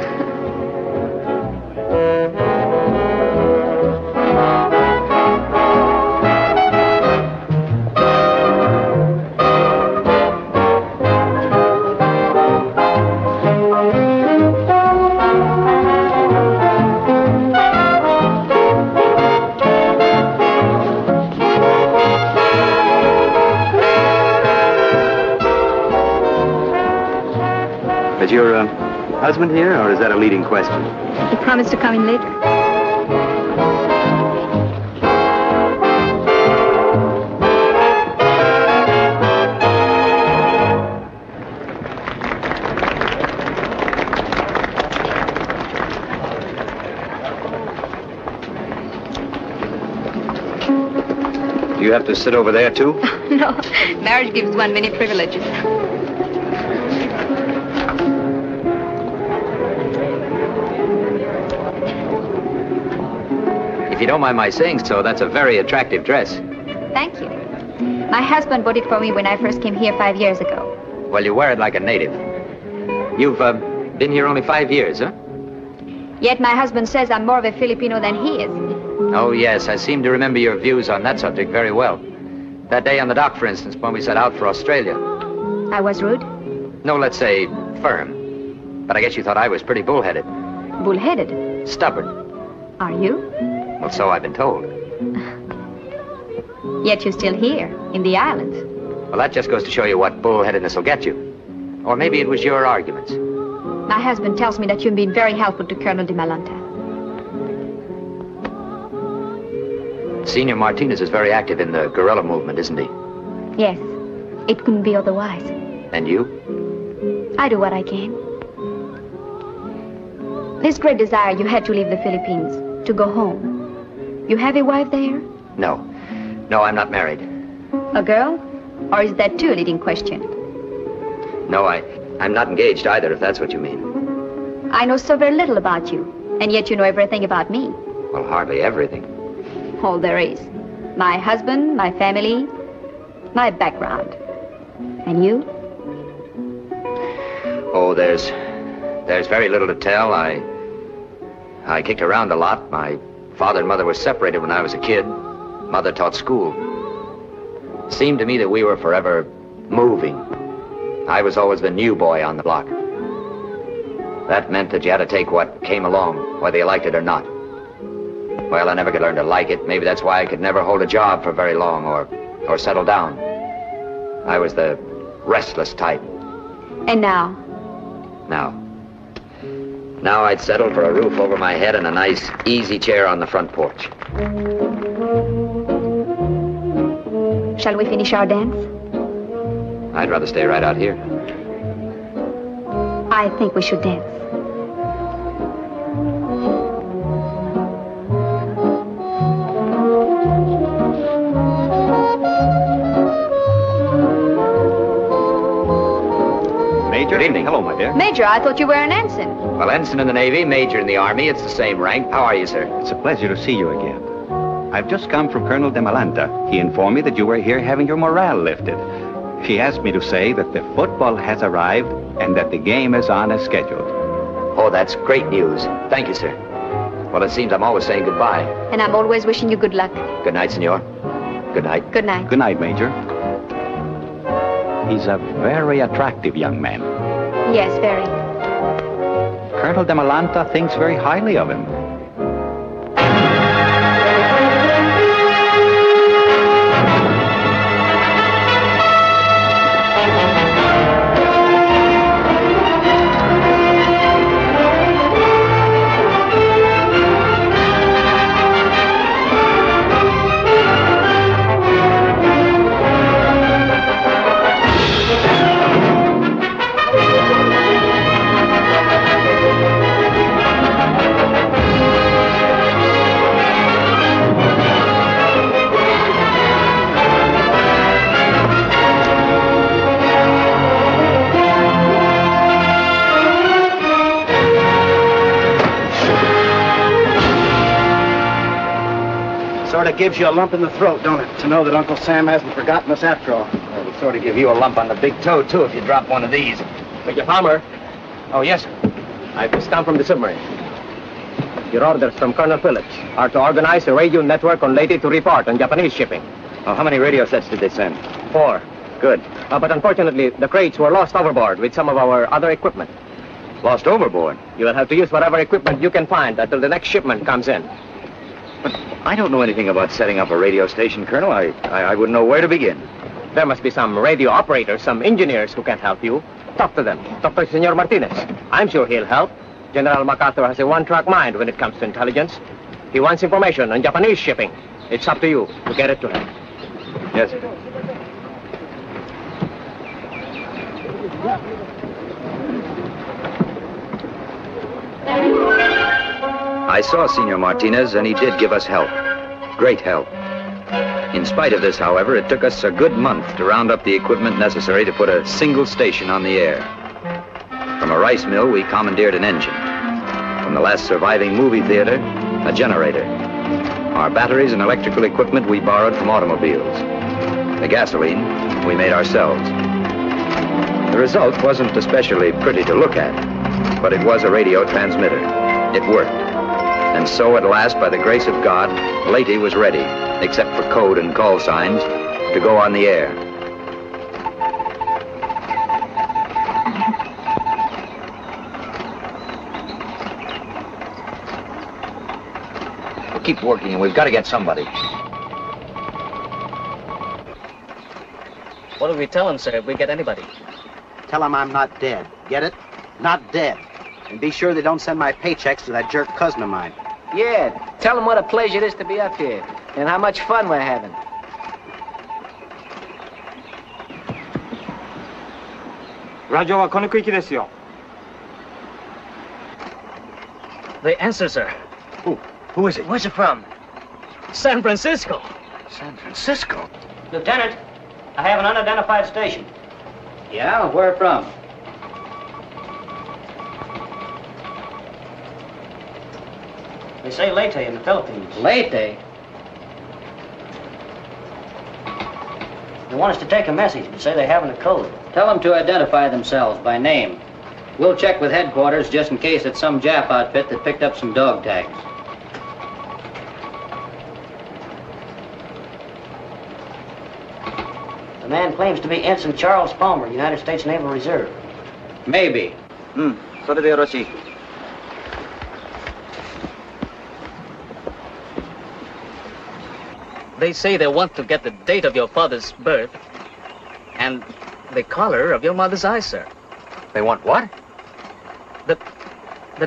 Is your husband here, or is that a leading question? He promised to come in later. Do you have to sit over there, too? No, marriage gives one many privileges. If you don't mind my saying so, that's a very attractive dress. Thank you. My husband bought it for me when I first came here 5 years ago. Well, you wear it like a native. You've been here only 5 years, huh? Yet my husband says I'm more of a Filipino than he is. Oh, yes, I seem to remember your views on that subject very well. That day on the dock, for instance, when we set out for Australia. I was rude? No, let's say firm. But I guess you thought I was pretty bullheaded. Bullheaded? Stubborn. Are you? Well, so I've been told. Yet you're still here, in the islands. Well, that just goes to show you what bullheadedness will get you. Or maybe it was your arguments. My husband tells me that you've been very helpful to Colonel de Malanta. Senor Martinez is very active in the guerrilla movement, isn't he? Yes, it couldn't be otherwise. And you? I do what I can. This great desire you had to leave the Philippines, to go home. You have a wife there? No. No, I'm not married. A girl? Or is that too a leading question? No, I'm not engaged either, if that's what you mean. I know so very little about you, and yet you know everything about me. Well, hardly everything. All there is. My husband, my family, my background. And you? Oh, there's very little to tell. I kicked around a lot. My father and mother were separated when I was a kid. Mother taught school. It seemed to me that we were forever moving. I was always the new boy on the block. That meant that you had to take what came along, whether you liked it or not. Well, I never could learn to like it. Maybe that's why I could never hold a job for very long or settle down. I was the restless type. And now? Now I'd settle for a roof over my head and a nice, easy chair on the front porch. Shall we finish our dance? I'd rather stay right out here. I think we should dance. Major? Good evening. Hello, my dear. Major, I thought you were an ensign. Well, ensign in the Navy, major in the Army. It's the same rank. How are you, sir? It's a pleasure to see you again. I've just come from Colonel de Malanta. He informed me that you were here having your morale lifted. She asked me to say that the football has arrived and that the game is on as scheduled. Oh, that's great news. Thank you, sir. Well, it seems I'm always saying goodbye. And I'm always wishing you good luck. Good night, senor. Good night. Good night. Good night, Major. He's a very attractive young man. Yes, very. Colonel de Malanta thinks very highly of him. Sort of gives you a lump in the throat, don't it, to know that Uncle Sam hasn't forgotten us after all. Well, it'll sort of give you a lump on the big toe, too, if you drop one of these. Major Palmer. Oh, yes, sir. I've just come from the submarine. Your orders from Colonel Phillips are to organize a radio network on Leyte to report on Japanese shipping. Oh, how many radio sets did they send? 4. Good. But unfortunately, the crates were lost overboard with some of our other equipment. Lost overboard? You will have to use whatever equipment you can find until the next shipment comes in. But I don't know anything about setting up a radio station, Colonel. I wouldn't know where to begin. There must be some radio operators, some engineers who can help you. Talk to them. Talk to Senor Martinez. I'm sure he'll help. General MacArthur has a one-track mind when it comes to intelligence. He wants information on Japanese shipping. It's up to you to get it to him. Yes, sir. I saw Senor Martinez, and he did give us help. Great help. In spite of this, however, it took us a good month to round up the equipment necessary to put a single station on the air. From a rice mill, we commandeered an engine. From the last surviving movie theater, a generator. Our batteries and electrical equipment we borrowed from automobiles. The gasoline we made ourselves. The result wasn't especially pretty to look at, but it was a radio transmitter. It worked. And so at last, by the grace of God, Lady was ready, except for code and call signs, to go on the air. We'll keep working, and we've got to get somebody. What do we tell him, sir, if we get anybody? Tell him I'm not dead. Get it? Not dead. And be sure they don't send my paychecks to that jerk cousin of mine. Yeah, tell him what a pleasure it is to be up here, and how much fun we're having. They answer, sir. Who is it? Where's it from? San Francisco. San Francisco? Lieutenant, I have an unidentified station. Yeah? Where from? They say Leyte in the Philippines. Leyte? They want us to take a message, but say they haven't a code. Tell them to identify themselves by name. We'll check with headquarters just in case it's some Jap outfit that picked up some dog tags. The man claims to be Ensign Charles Palmer, United States Naval Reserve. Maybe. それでよろしい。They say they want to get the date of your father's birth and the color of your mother's eyes, sir. They want what? The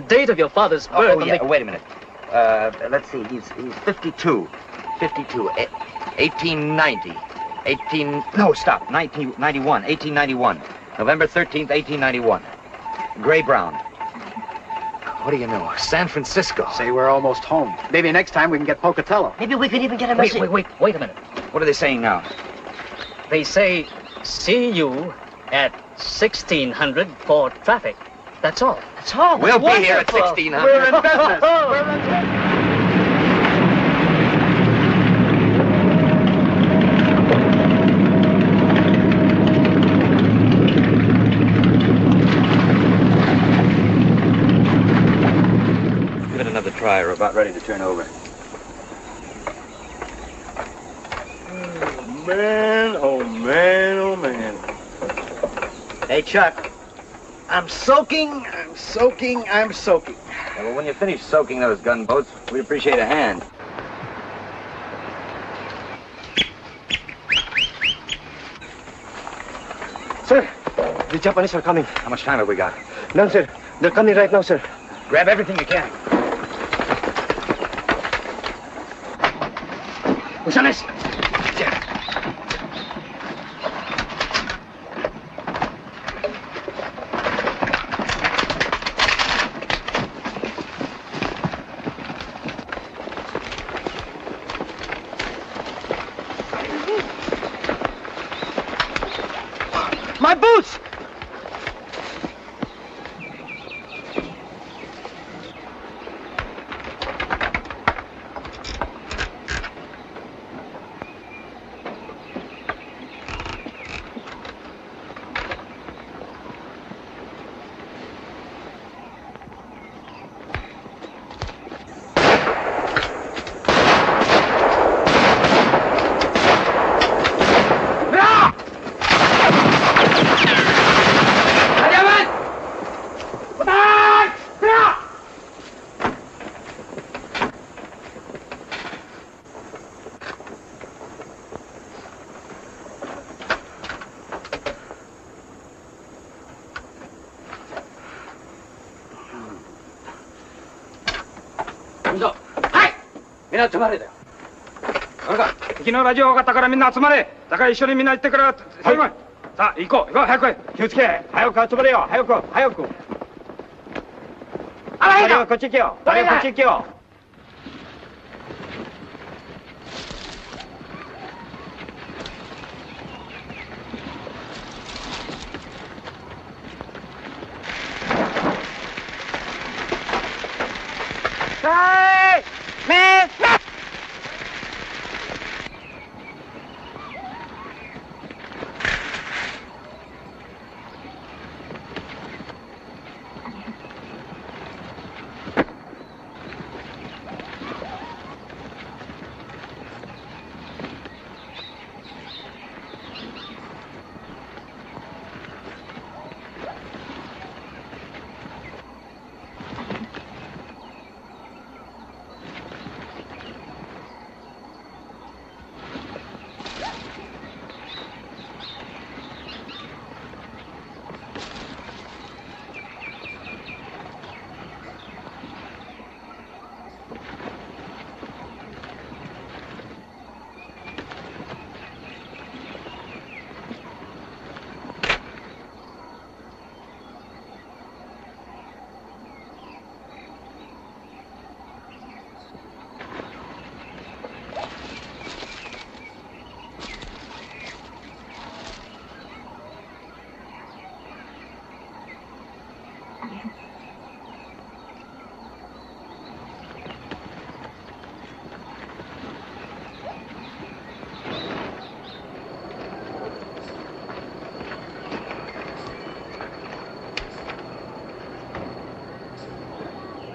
date of your father's birth. Oh, yeah. Wait a minute. Let's see. He's 52. 52. 1890. 1991. 1891. November 13th, 1891. Gray-brown. What do you know? San Francisco. Say we're almost home. Maybe next time we can get Pocatello. Maybe we can even get a message. Wait a minute. What are they saying now? They say, see you at 1600 for traffic. That's all. That's all. We'll That's be here at wonderful. 1600. We're in business. We're in business. Give it another try. We're about ready to turn over. Man, oh man, oh man. Hey, Chuck. I'm soaking. Yeah, well, when you finish soaking those gunboats, we'd appreciate a hand. Sir, the Japanese are coming. How much time have we got? None, sir. They're coming right now, sir. Grab everything you can. Usanes! My boots! Hey! みんな集まれだよ。敵のラジオがかったからみんな集まれ。だから一緒にみんな行ってから最後まで。さあ行こう早く来い。気をつけ。早く集まれよ。早く。あらこっち行けよ。こっち行けよ。Try! Miss!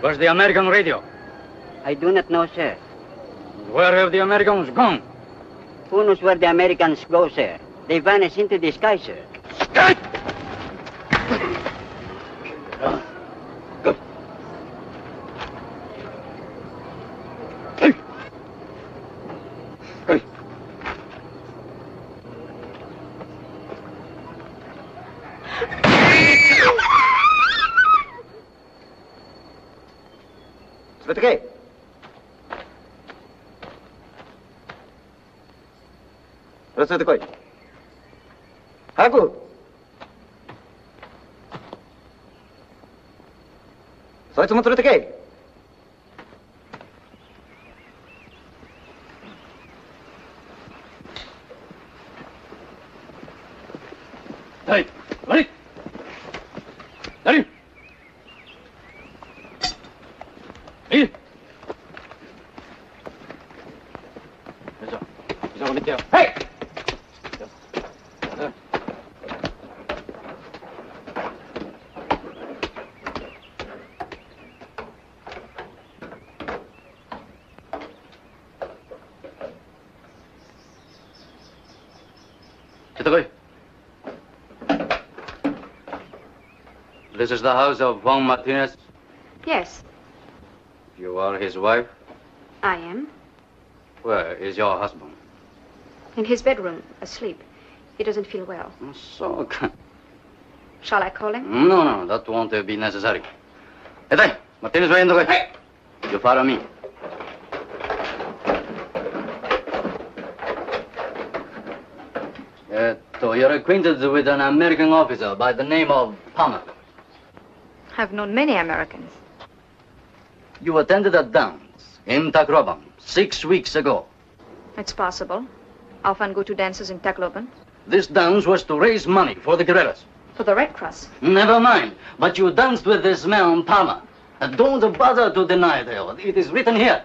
Where's the American radio? I do not know, sir. Where have the Americans gone? Who knows where the Americans go, sir? They vanish into the sky, sir. Sky! Svetake! Rozsvěte koj. Haku! Soitsu mo Svetake! Hey, ready? Ready? Hey! Hey! This is the house of Juan Martinez. Yes, You are his wife. I am. Where is your husband? In his bedroom, asleep. He doesn't feel well. So, Shall I call him? no, that won't be necessary. Hey, Martinez, way in the way. Hey! You follow me. You're acquainted with an American officer by the name of Palmer. I've known many Americans. You attended a dance in Tacloban 6 weeks ago. It's possible. I often go to dances in Tacloban. This dance was to raise money for the Guerrilheiros. For the Red Cross. Never mind. But you danced with this man, Palmer. And don't bother to deny it. It is written here.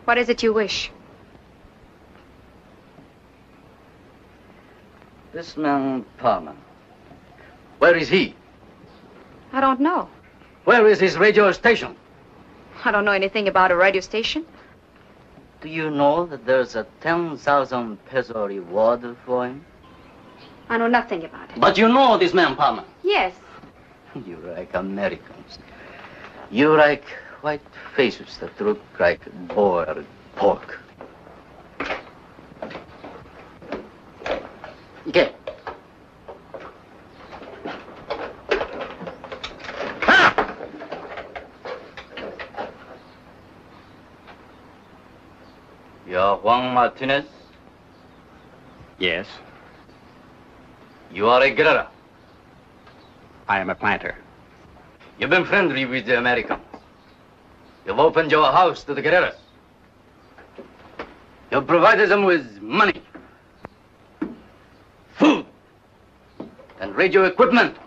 What is it you wish? This man, Palmer. Where is he? I don't know. Where is his radio station? I don't know anything about a radio station. Do you know that there's a 10,000 peso reward for him? I know nothing about it. But you know this man, Palmer. Yes. You like Americans. You like white faces that look like boiled pork. Okay. You're Juan Martinez? Yes. You are a guerrilla. I am a planter. You've been friendly with the Americans. You've opened your house to the guerrillas. You've provided them with money, food, and radio equipment.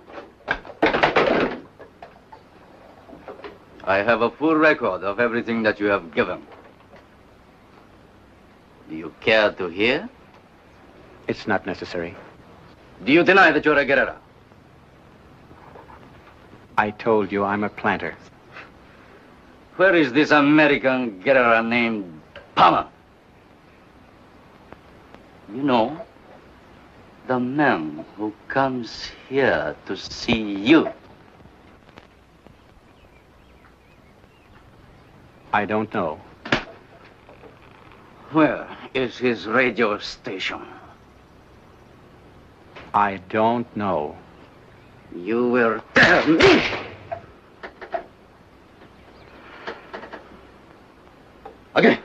I have a full record of everything that you have given. Do you care to hear? It's not necessary. Do you deny that you're a guerrilla? I told you I'm a planter. Where is this American guerrilla named Palmer? You know, the man who comes here to see you. I don't know. Where is his radio station? I don't know. You will tell me! Okay.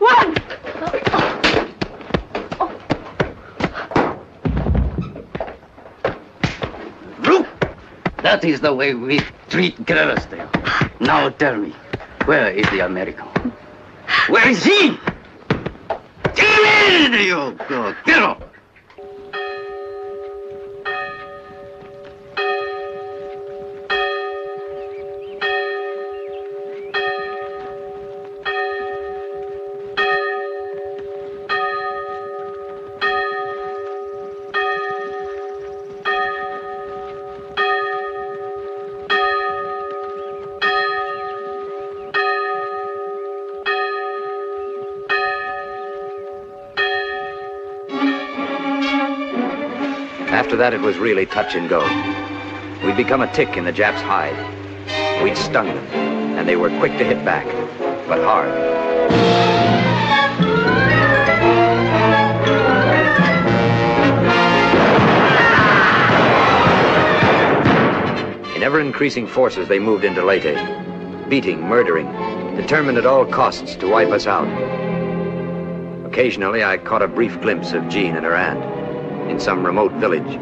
Run! That is the way we treat guerrillas there. Now tell me, where is the American? Where is he? Tell me, you go, get up! After that, it was really touch and go. We'd become a tick in the Japs' hide. We'd stung them, and they were quick to hit back, but hard. In ever-increasing forces, they moved into Leyte, beating, murdering, determined at all costs to wipe us out. Occasionally, I caught a brief glimpse of Jean and her aunt in some remote village,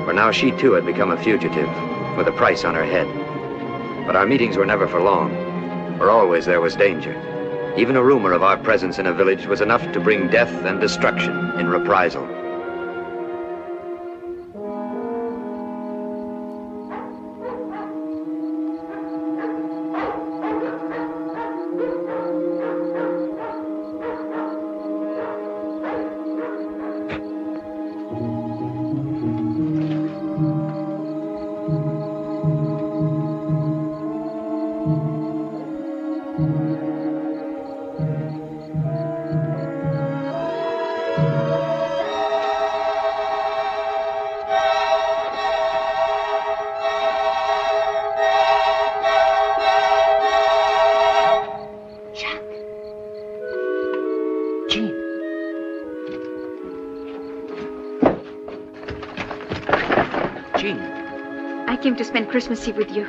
where now she too had become a fugitive with a price on her head. But our meetings were never for long, for always there was danger. Even a rumor of our presence in a village was enough to bring death and destruction in reprisal. I came to spend Christmas Eve with you.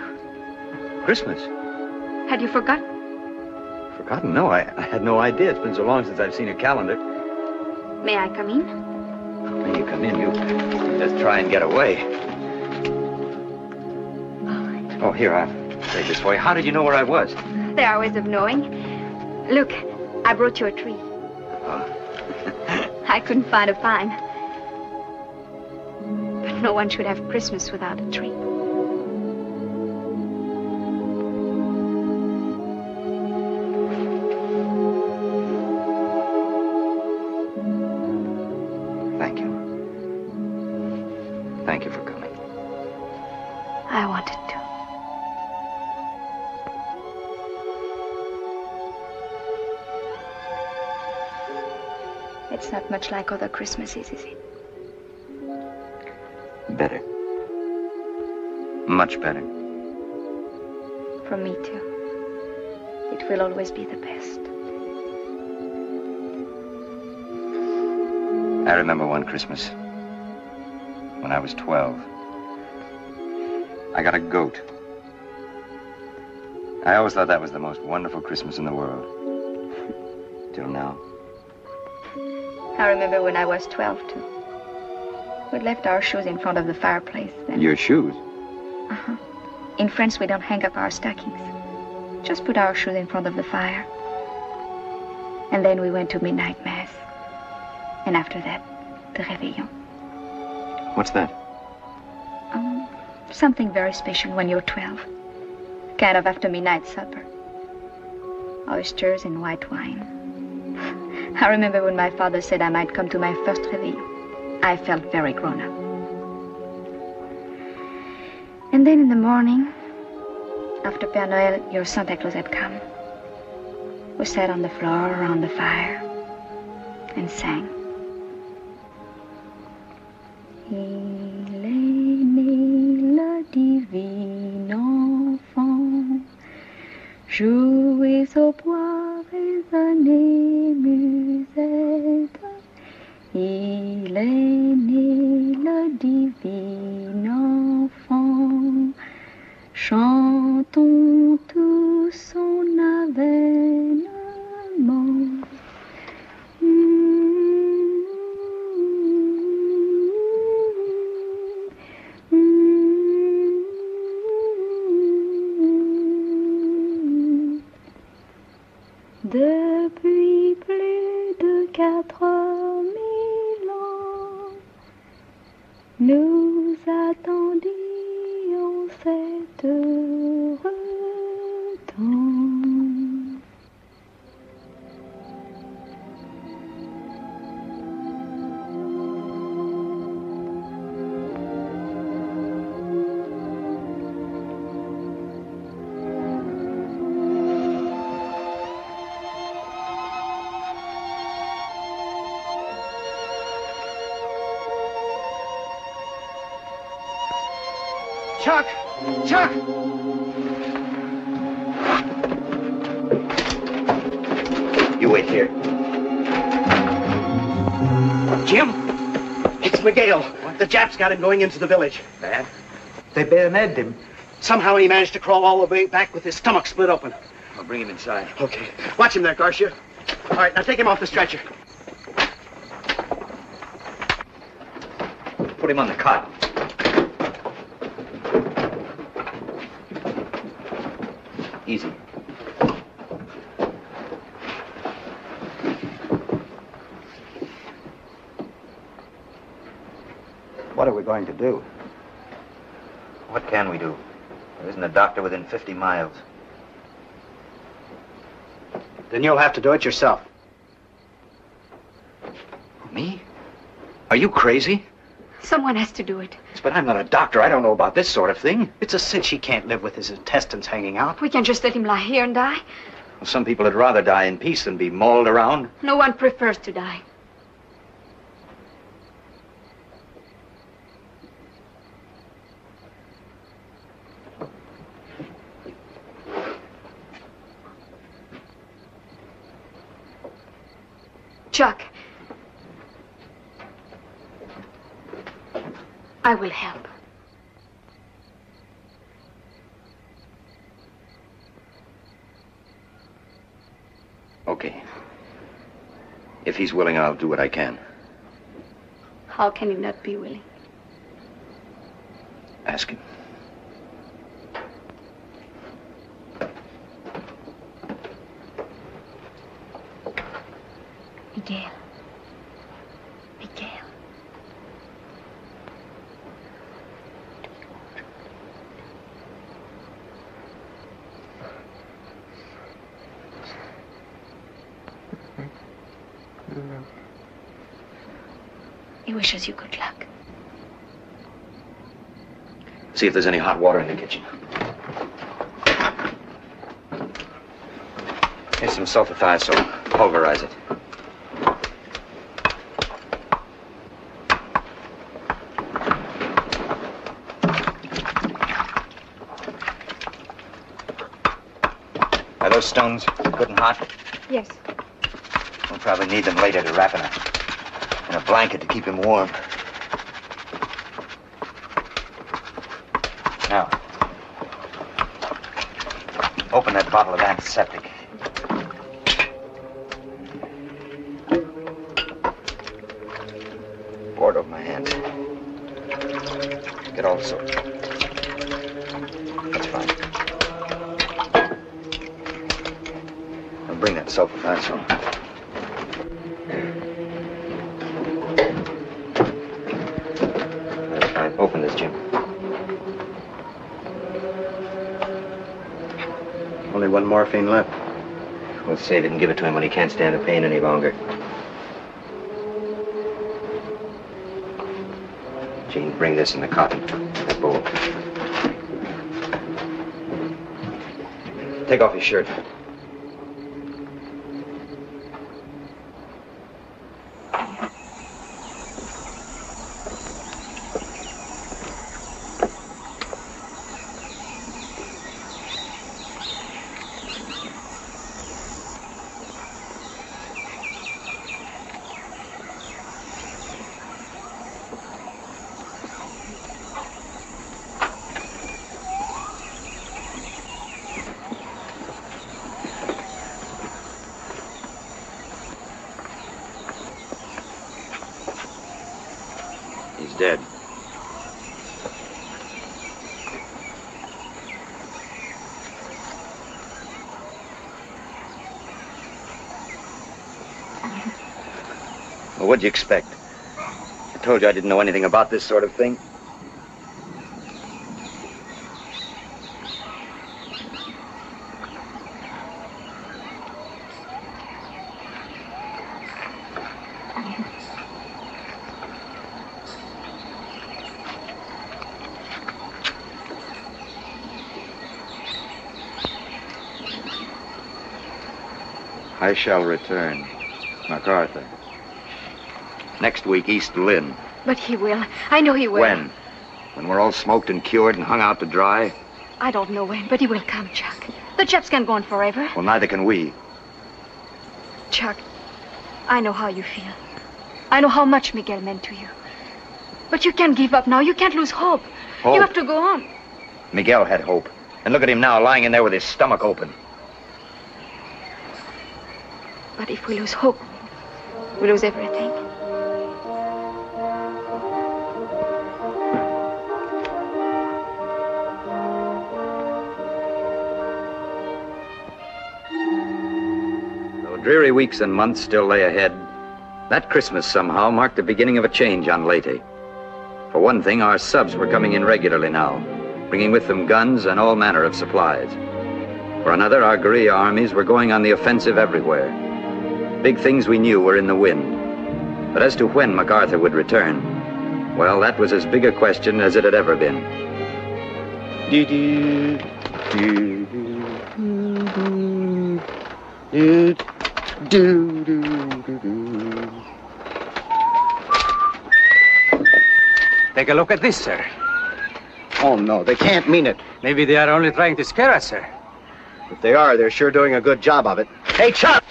Christmas? Had you forgotten? Forgotten? No, I had no idea. It's been so long since I've seen a calendar. May I come in? When you come in, you just try and get away. Oh, here, I'll take this for you. How did you know where I was? There are ways of knowing. Look, I brought you a tree. I couldn't find a pine. But no one should have Christmas without a tree. Thank you. Thank you for coming. I wanted to. It's not much like other Christmases, is it? Better. Much better. For me, too. It will always be the best. I remember one Christmas when I was 12. I got a goat. I always thought that was the most wonderful Christmas in the world. Till now. I remember when I was 12, too. We'd left our shoes in front of the fireplace then. Your shoes? Uh-huh. In France, we don't hang up our stockings. Just put our shoes in front of the fire. And then we went to midnight mass. And after that, the réveillon. What's that? Something very special when you're 12. Kind of after midnight supper. Oysters and white wine. I remember when my father said I might come to my first réveillon. I felt very grown up. And then in the morning, after Père Noël, your Santa Claus had come. We sat on the floor around the fire and sang. Il est né le divin enfant, jouez au bois, résonnez musette. Il est né le divin enfant, chantons tous son avènement. Depuis plus de 4000 ans, nous attendions cet heureux temps. Chuck! Chuck! You wait here. Jim! It's Miguel. What? The Japs got him going into the village. Bad? They bayoneted him. Somehow he managed to crawl all the way back with his stomach split open. I'll bring him inside. Okay. Watch him there, Garcia. All right, now take him off the stretcher. Put him on the cot. Easy. What are we going to do? What can we do? There isn't a doctor within 50 miles. Then you'll have to do it yourself. Me? Are you crazy? Someone has to do it. But I'm not a doctor. I don't know about this sort of thing. It's a cinch he can't live with his intestines hanging out. We can't just let him lie here and die. Well, some people would rather die in peace than be mauled around. No one prefers to die. Chuck. I will help. Okay. If he's willing, I'll do what I can. How can he not be willing? Ask him. Miguel. Miguel. He wishes you good luck. See if there's any hot water in the kitchen. Here's some sulfathiazole. Pulverize it. Are those stones good and hot? Yes. We'll probably need them later to wrap in a blanket to keep him warm. Now, open that bottle of antiseptic. Pour it over my hands. Get all the soap. That's fine. Now bring that sulfathiazole. Open this, Jim. one morphine left. We'll save it and give it to him when he can't stand the pain any longer. Gene, bring this in the cotton. That bowl. Take off his shirt. Dead. Well, what'd you expect? I told you I didn't know anything about this sort of thing. I shall return, MacArthur. Next week, East Lynn. But he will. I know he will. When? When we're all smoked and cured and hung out to dry? I don't know when, but he will come, Chuck. The Japs can't go on forever. Well, neither can we. Chuck, I know how you feel. I know how much Miguel meant to you. But you can't give up now. You can't lose hope. Hope? You have to go on. Miguel had hope. And look at him now, lying in there with his stomach open. But if we lose hope, we lose everything. Though dreary weeks and months still lay ahead, that Christmas somehow marked the beginning of a change on Leyte. For one thing, our subs were coming in regularly now, bringing with them guns and all manner of supplies. For another, our guerrilla armies were going on the offensive everywhere. Big things we knew were in the wind. But as to when MacArthur would return, well, that was as big a question as it had ever been. Take a look at this, sir. Oh, no, they can't mean it. Maybe they are only trying to scare us, sir. If they are, they're sure doing a good job of it. Hey, Chuck!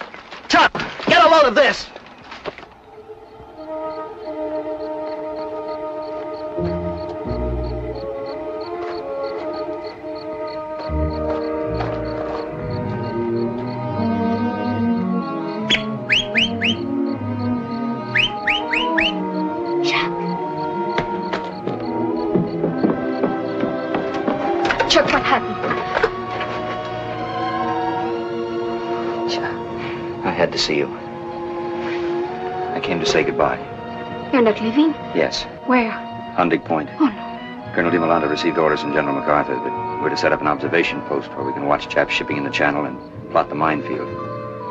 Chuck! Get a load of this! Chuck, what happened? I had to see you. I came to say goodbye. You're not leaving? Yes. Where? Hundig Point. Oh, no. Colonel de Milanda received orders from General MacArthur that we're to set up an observation post where we can watch Japs shipping in the channel and plot the minefield.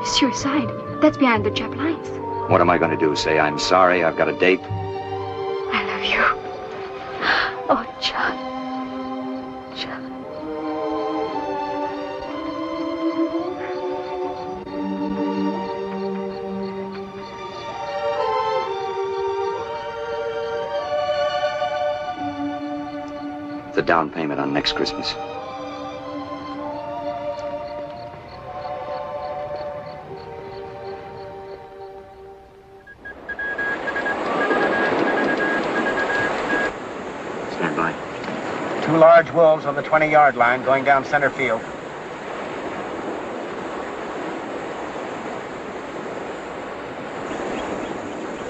Suicide. That's behind the Jap lines. What am I going to do? Say I'm sorry, I've got a date? I love you. Oh, Chuck. Chuck. The down payment on next Christmas. Stand by. 2 large wolves on the 20-yard line going down center field.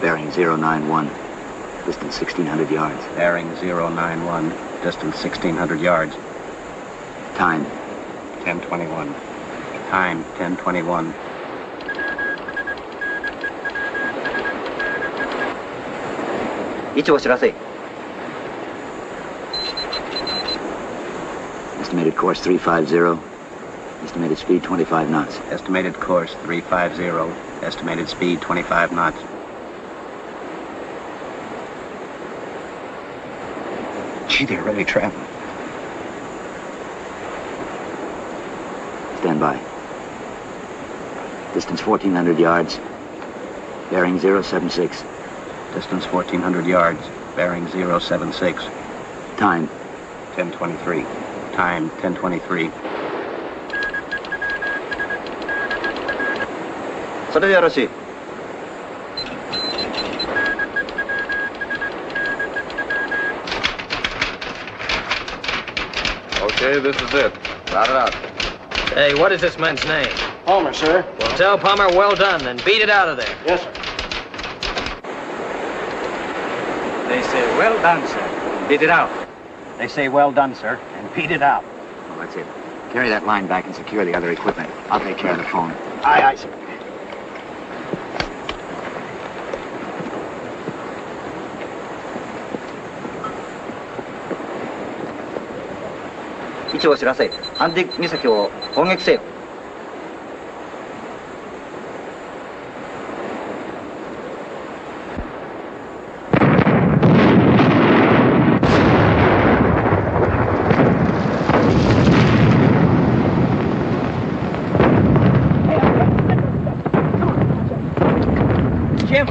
Bearing 091. Distance 1,600 yards. Bearing 091. Distance 1,600 yards. Time. 10:21. Time 10:21. Estimated course 350. Estimated speed 25 knots. Estimated course 350. Estimated speed 25 knots. Gee, they're really traveling. Stand by. Distance 1,400 yards. Bearing 076. Distance 1,400 yards. Bearing 076. Time. 10:23. Time 10:23. それでよろしい。Okay, this is it. Route it out. Hey, what is this man's name? Palmer, sir. Well, tell Palmer well done, and beat it out of there. Yes, sir. They say, well done, sir. Beat it out. They say, well done, sir, and beat it out. Well, that's it. Carry that line back and secure the other equipment. I'll take care of the phone. Aye, aye, sir. Jim,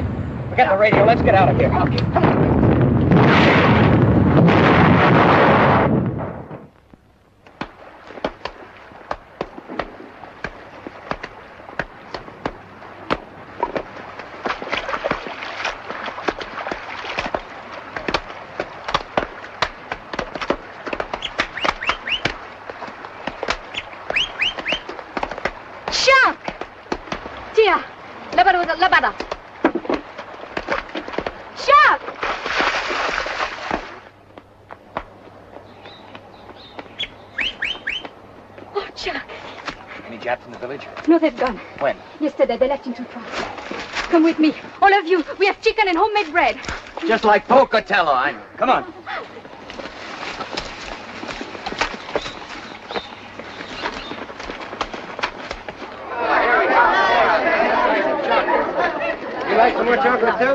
forget the radio. Let's get out of here. Okay, come on. Labada. Chuck! Oh, Chuck. Any Japs in the village? No, they've gone. When? Yesterday, they left in 2 trucks. Come with me. All of you. We have chicken and homemade bread. Just like Pocatello, I know. Come on. You like some more chocolate, too?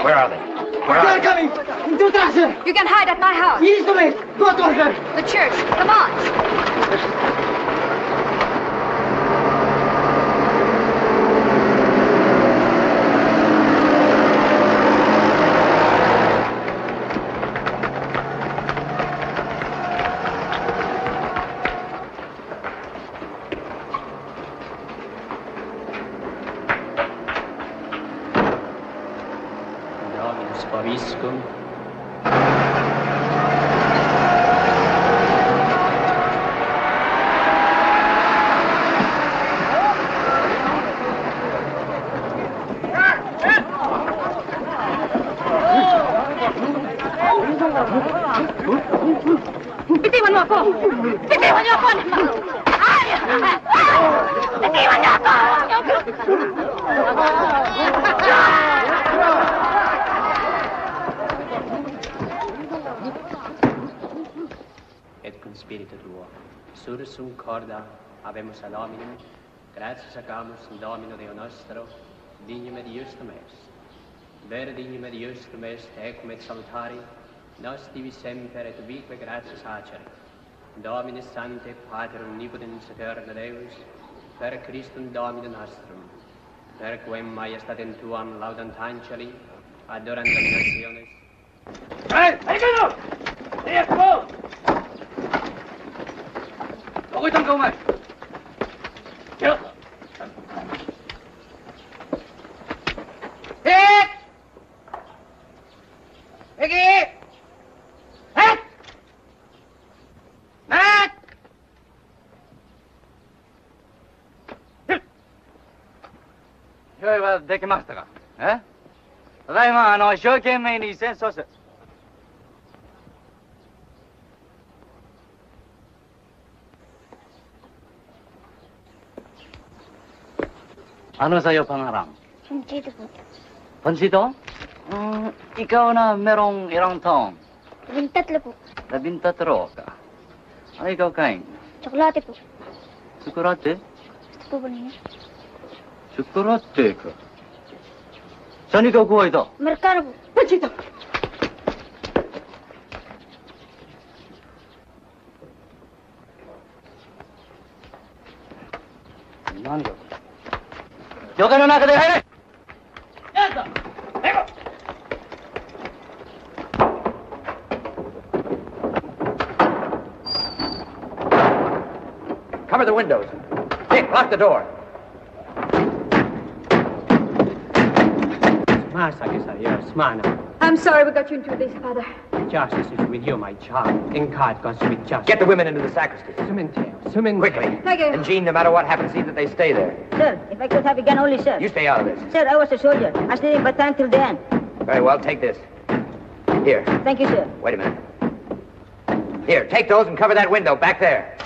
Where are they? They're coming! You can hide at my house. Go to her. The church. Come on. Paviscum. Bitiwan mo ako! Bitiwan niyo ako! Ay! Bitiwan niyo ako! Et cum spiritu tuo, sursum corda habemus ad hominum, gratias acamus in Domino Deo nostro, dignum et justum est. Vere dignum et justum est, ecum et salutari, nos divi semper et ubique gratias acere. Domine Sancte Pater Omnipotens Eterna Deus, per Christum Domine nostrum, per quem majestatem tuam laudant angeli, adorandam nationes. Hey, go! Here, go! Go with them, go, man. Get up. Hey! Mickey! Matt! Matt! Yo, はできましたか？え？ただいま、一生懸命に戦争す。Ano sa'yo pangarang? Pansito po. Pansito? Ikaw na merong ilang taon? 13 po. 13 ka. Ano ikaw kain? Tsokolate po. Tsokolate? Gusto po ba ninyo? Tsokolate ka. Saan ikaw kuha ito? Merkano po. Pansito! Ano ka? 旅館の中で入れ！やった！行こう！ Cover the windows. Dick, lock the door. I'm sorry we got you into this, Father. Justice is with you, my child. In God goes with justice. Get the women into the sacristy. Quickly. Thank you. And Jean, no matter what happens, see that they stay there. Sir, if I could have a gun only, sir. You stay out of this. Sir, I was a soldier. I stayed in Bataan till the end. Very well, take this. Here. Thank you, sir. Wait a minute. Here, take those and cover that window back there.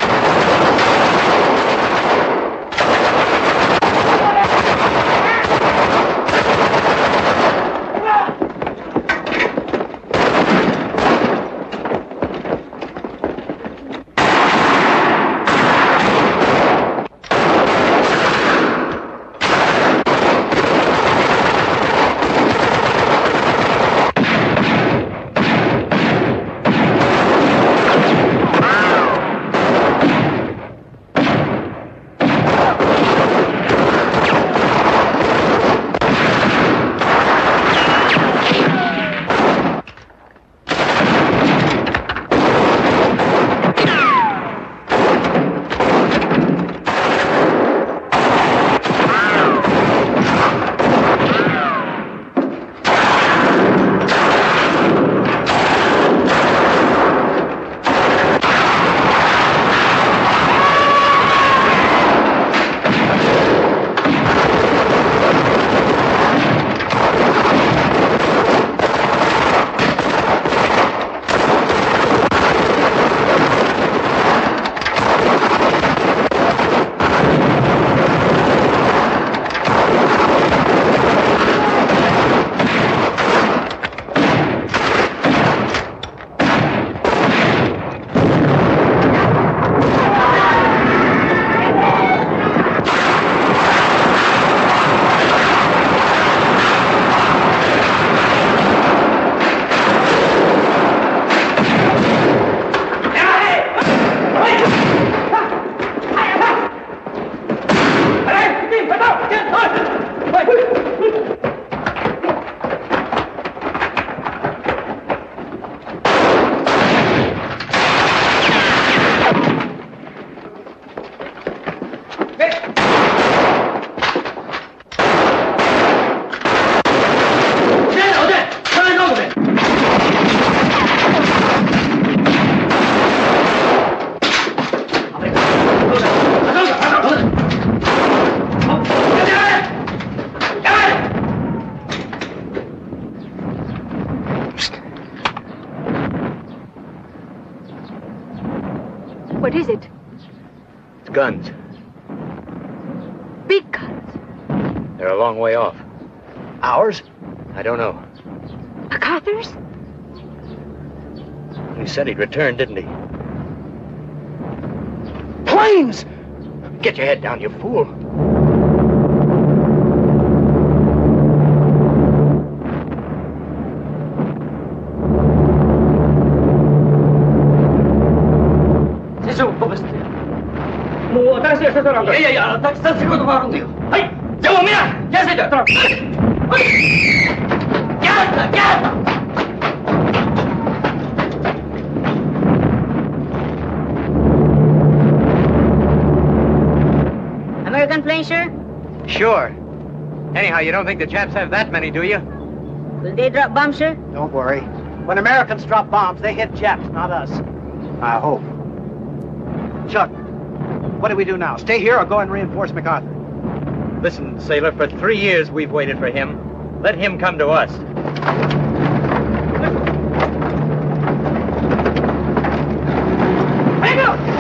What is it? It's guns. Big guns. They're a long way off. Ours? I don't know. MacArthur's? He said he'd return, didn't he? Planes! Get your head down, you fool. American plane, sir? Sure. Anyhow, you don't think the Japs have that many, do you? Will they drop bombs, sir? Don't worry. When Americans drop bombs, they hit Japs, not us. I hope. Chuck, what do we do now? Stay here or go and reinforce MacArthur? Listen, sailor, for 3 years we've waited for him. Let him come to us. Hang on!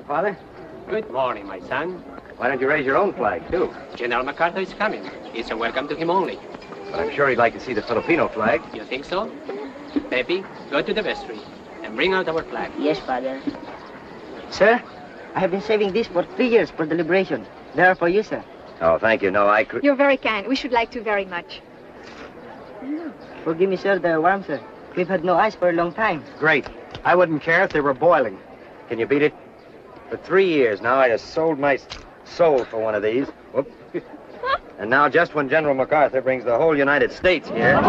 Father? Good morning, my son. Why don't you raise your own flag, too? General MacArthur is coming. It's a welcome to him only. But I'm sure he'd like to see the Filipino flag. You think so? Pepe, go to the vestry and bring out our flag. Yes, Father. Sir, I have been saving this for 3 years for the liberation. They are for you, sir. Oh, thank you. No, You're very kind. We should like to very much. Forgive me, sir, they're warm, sir. We've had no ice for a long time. Great. I wouldn't care if they were boiling. Can you beat it? For 3 years now, I just sold my soul for one of these. Whoop. And now, just when General MacArthur brings the whole United States here...